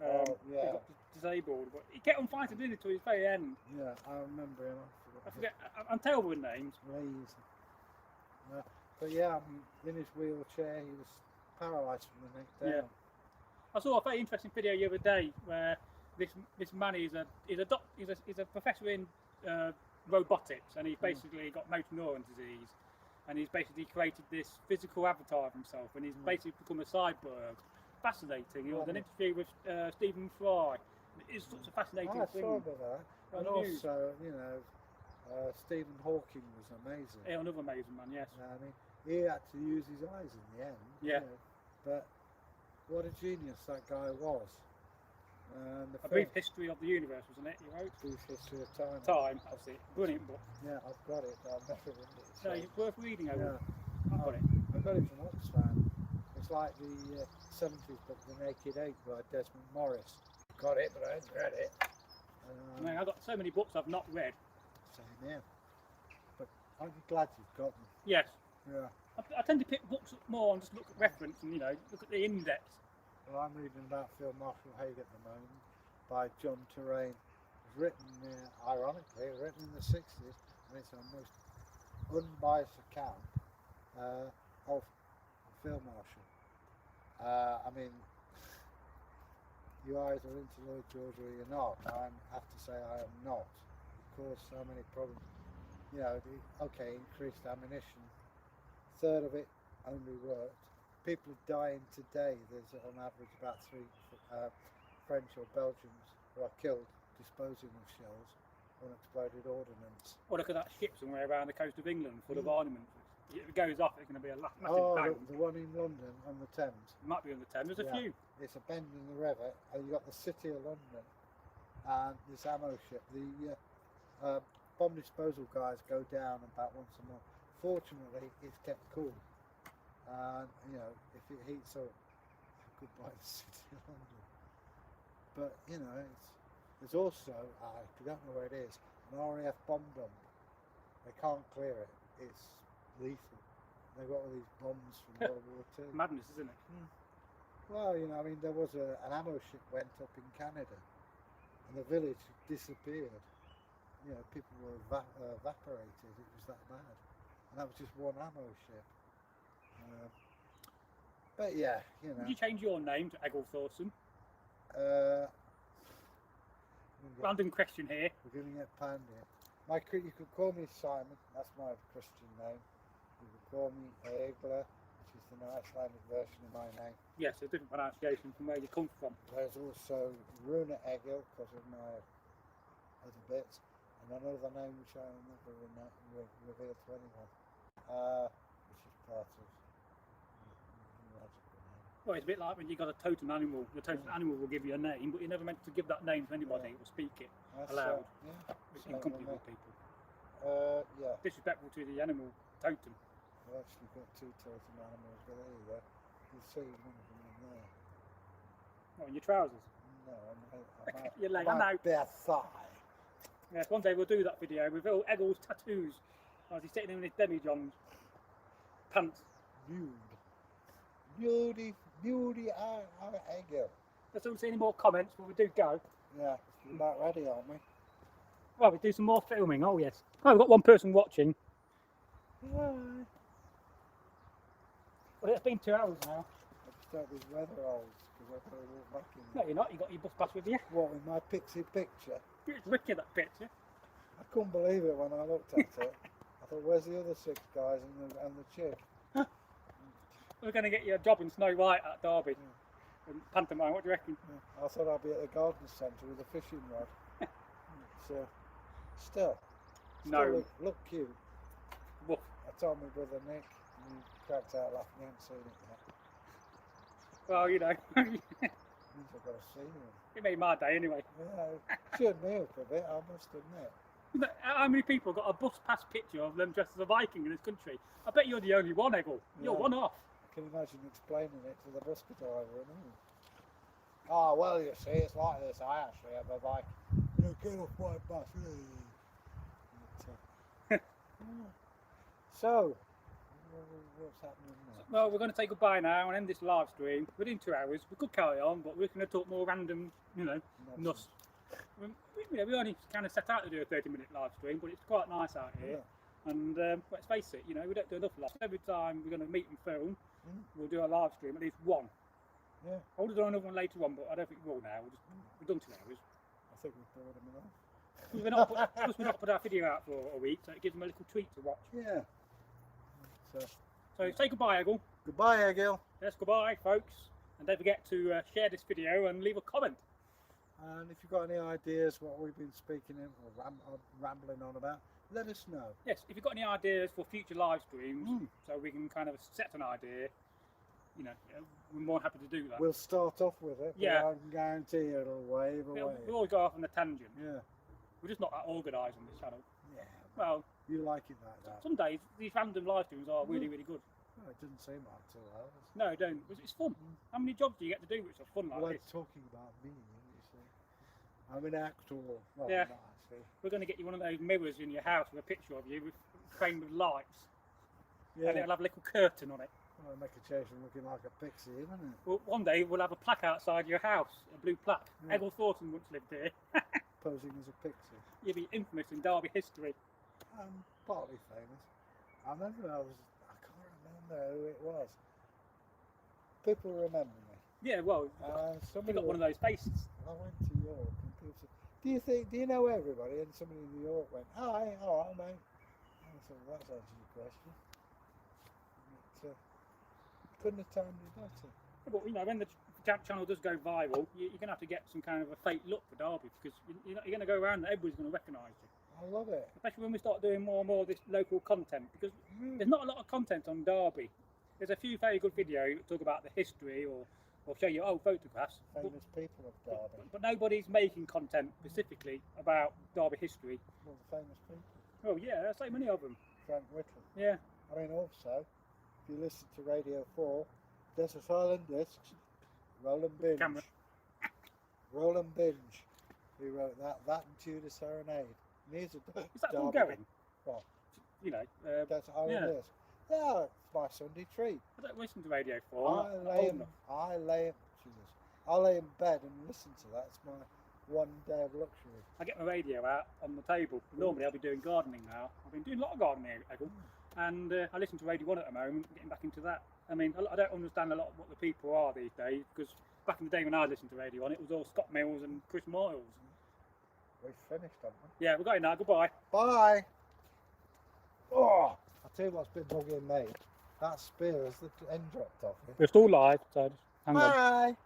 Oh,
He
yeah.
got disabled, but he kept on fighting, didn't he, to his very end.
Yeah, I remember him.
I forget. I'm terrible with names.
Crazy. But yeah, I mean, in his wheelchair, he was paralysed from the neck down.
Yeah. I saw a very interesting video the other day where this man is a professor in robotics, and he's basically got motor neuron disease, and he's basically created this physical avatar of himself, and he's basically become a cyborg. Fascinating. It was an interview with Stephen Fry. It's such a fascinating thing.
I saw that. And also, you know, Stephen Hawking was amazing.
Yeah, another amazing man. Yes.
I mean, he had to use his eyes in the end.
Yeah.
You know, but what a genius that guy was.
A Brief History of the Universe, wasn't it? You wrote?
Brief History of Time.
Time, that's it. Brilliant book.
Yeah, I've got it, but I've never read it.
So it's worth reading over.
Yeah.
I've got it.
I got it from Oxfam. It's like the 70s book, The Naked Ape by Desmond Morris. Got it, but I haven't read it.
I mean, I've got so many books I've not read.
Same here. But aren't you glad you've got them?
Yes.
Yeah.
I tend to pick books up more and just look at reference and, you know, look at the index.
Well, I'm reading about Phil Marshall Haig at the moment by John Terrain. It's written, ironically, written in the 60s, and it's a most unbiased account of Phil Marshall. I mean, you either into Lloyd George or you're not. I have to say I am not. It caused so many problems. You know, increased ammunition. A third of it only worked. People are dying today. There's on average about 3 French or Belgians who are killed disposing of shells or unexploded ordnance.
Or look at that ship somewhere around the coast of England full of armaments. If it goes off, it's going to be a massive bang.
The one in London on the Thames.
It might be on the Thames. There's a few.
It's a bend in the river, and you've got the City of London and this ammo ship. The bomb disposal guys go down about once a month. Fortunately, it's kept cool. And you know, if it heats up, goodbye the City of London. But you know, there's also, I don't know where it is, an RAF bomb dump. They can't clear it. It's lethal. They've got all these bombs from World War II.
Madness, isn't it?
Well, you know, I mean, there was an ammo ship went up in Canada, and the village disappeared. You know, people were evaporated. It was that bad, and that was just one ammo ship. But yeah, you know.
Did you change your name to Egil Thorson? Random question here.
We're going to get panned here. You could call me Simon. That's my Christian name. You could call me Egla, which is the Icelandic version of my name.
Yes, a different pronunciation from where you come from.
There's also Runa Egil because of my other bits, and another name which I will never reveal to anyone, which is part of the magical name.
Well, it's a bit like when you got a totem animal. The totem animal will give you a name, but you're never meant to give that name to anybody or speak it aloud in company with people.
Yeah.
Disrespectful to the animal totem.
I've actually got 2 totem animals, but there you go. You see one of them in there.
What, in your trousers?
No, on
your leg,
my bare thigh.
Yes, one day we'll do that video with all Egil's tattoos. As he's sitting in his demi-johns. Pants.
Beauty, our Egil.
Let's not see any more comments, but we do go.
Yeah, we're about ready, aren't we?
Well, we do some more filming, oh yes. Oh, we've got one person watching.
Well,
it's been 2 hours now.
I've started with weather holes because I've got to walk back in.
No, you're not. You got your bus pass with you.
What, with my pixie picture?
It's wicked, that picture.
I couldn't believe it when I looked at it. I thought, where's the other 6 guys and the chick?
We're going to get you a job in Snow White at Derby. In pantomime, what do you reckon?
I thought I'd be at the garden centre with a fishing rod. Still look cute.
Woof.
I told my brother Nick, and he cracked out laughing. He hadn't seen it yet.
Well, you know.
Means I've got to see him.
It made my day anyway.
Yeah, it cheered me up a bit, I must admit.
How many people got a bus pass picture of them dressed as a Viking in this country? I bet you're the only one, Egil. You're one off.
I can imagine explaining it to the bus driver and all. Oh, well, you see, it's like this. I actually have a Viking. You get off my bus. So, what's happening now?
Well, we're going to say goodbye now and end this live stream. We're doing 2 hours. We could carry on, but we're going to talk more random, nuss. We only kind of set out to do a 30-minute live stream, but it's quite nice out here. Yeah. And let's face it, we don't do enough live. Every time we're going to meet and film, we'll do a live stream, at least one.
Yeah.
I would have done another one later on, but I don't think we will now. We've done 2 hours.
I think we've bored them enough.
Plus we've not put our video out for a week, so it gives them a little treat to watch.
Yeah.
So say goodbye, Egil.
Goodbye, Egil.
Yes, goodbye, folks. And don't forget to share this video and leave a comment.
And if you've got any ideas what we've been speaking in or rambling on about, let us know.
Yes, if you've got any ideas for future live streams, so we can kind of set an idea, we're more happy to do that.
We'll start off with it.
Yeah.
But I can guarantee it'll wave away.
We'll always go off on a tangent.
Yeah.
We're just not that organised on this channel.
Yeah.
Well,
you like it like that.
Some days these random live streams are really, really good.
No, it doesn't seem like 2 hours.
No, it don't. It's fun. How many jobs do you get to do which are fun like
well,
this?
Talking about me, you see. I'm an actor. Well,
yeah.
not actually.
We're going to get you one of those mirrors in your house with a picture of you framed with lights.
Yeah.
And it'll have a little curtain on it.
Well, it'll make a change from looking like a pixie, isn't it?
Well, one day we'll have a plaque outside your house, a blue plaque.
Yeah.
Egil Thornton once lived here.
Posing as a pixie.
You'll be infamous in Derby history.
Partly famous. I can't remember who it was. People remember me.
Yeah, well, you got one of those faces.
I went to York and people said, do you know everybody? And somebody in New York went, hi, all right, mate. I said, well, that's answered your question. But, couldn't have timed it better.
Yeah, but when the channel does go viral, you're going to have to get some kind of a fake look for Derby, because you're going to go around and everybody's going to recognise you.
I love it.
Especially when we start doing more and more of this local content, because there's not a lot of content on Derby. There's a few very good videos that talk about the history or show you old photographs.
Famous people of Derby.
But nobody's making content specifically about Derby history.
Well, the famous people.
Oh yeah, there's so many of them.
Frank Whittle.
Yeah.
I mean, also, if you listen to Radio 4, there's a silent disc, Roland Binge.
Camera.
Roland Binge. He wrote that and Tudor Serenade.
Is that still going?
Well,
that's
how it is. Yeah, it's my Sunday treat.
I don't listen to Radio 4.
I lay in bed and listen to that. It's my one day of luxury.
I get my radio out on the table. Normally I'll be doing gardening now. I've been doing a lot of gardening, Egil. And I listen to Radio 1 at the moment, getting back into that. I mean, I don't understand a lot of what the people are these days, because back in the day when I listened to Radio 1, it was all Scott Mills and Chris Miles.
We've finished, haven't we?
Yeah, we're going now. Goodbye.
Bye. Oh, I'll tell you what's been bugging me. That spear has the end dropped off it.
We're still live, so hang on.
Bye.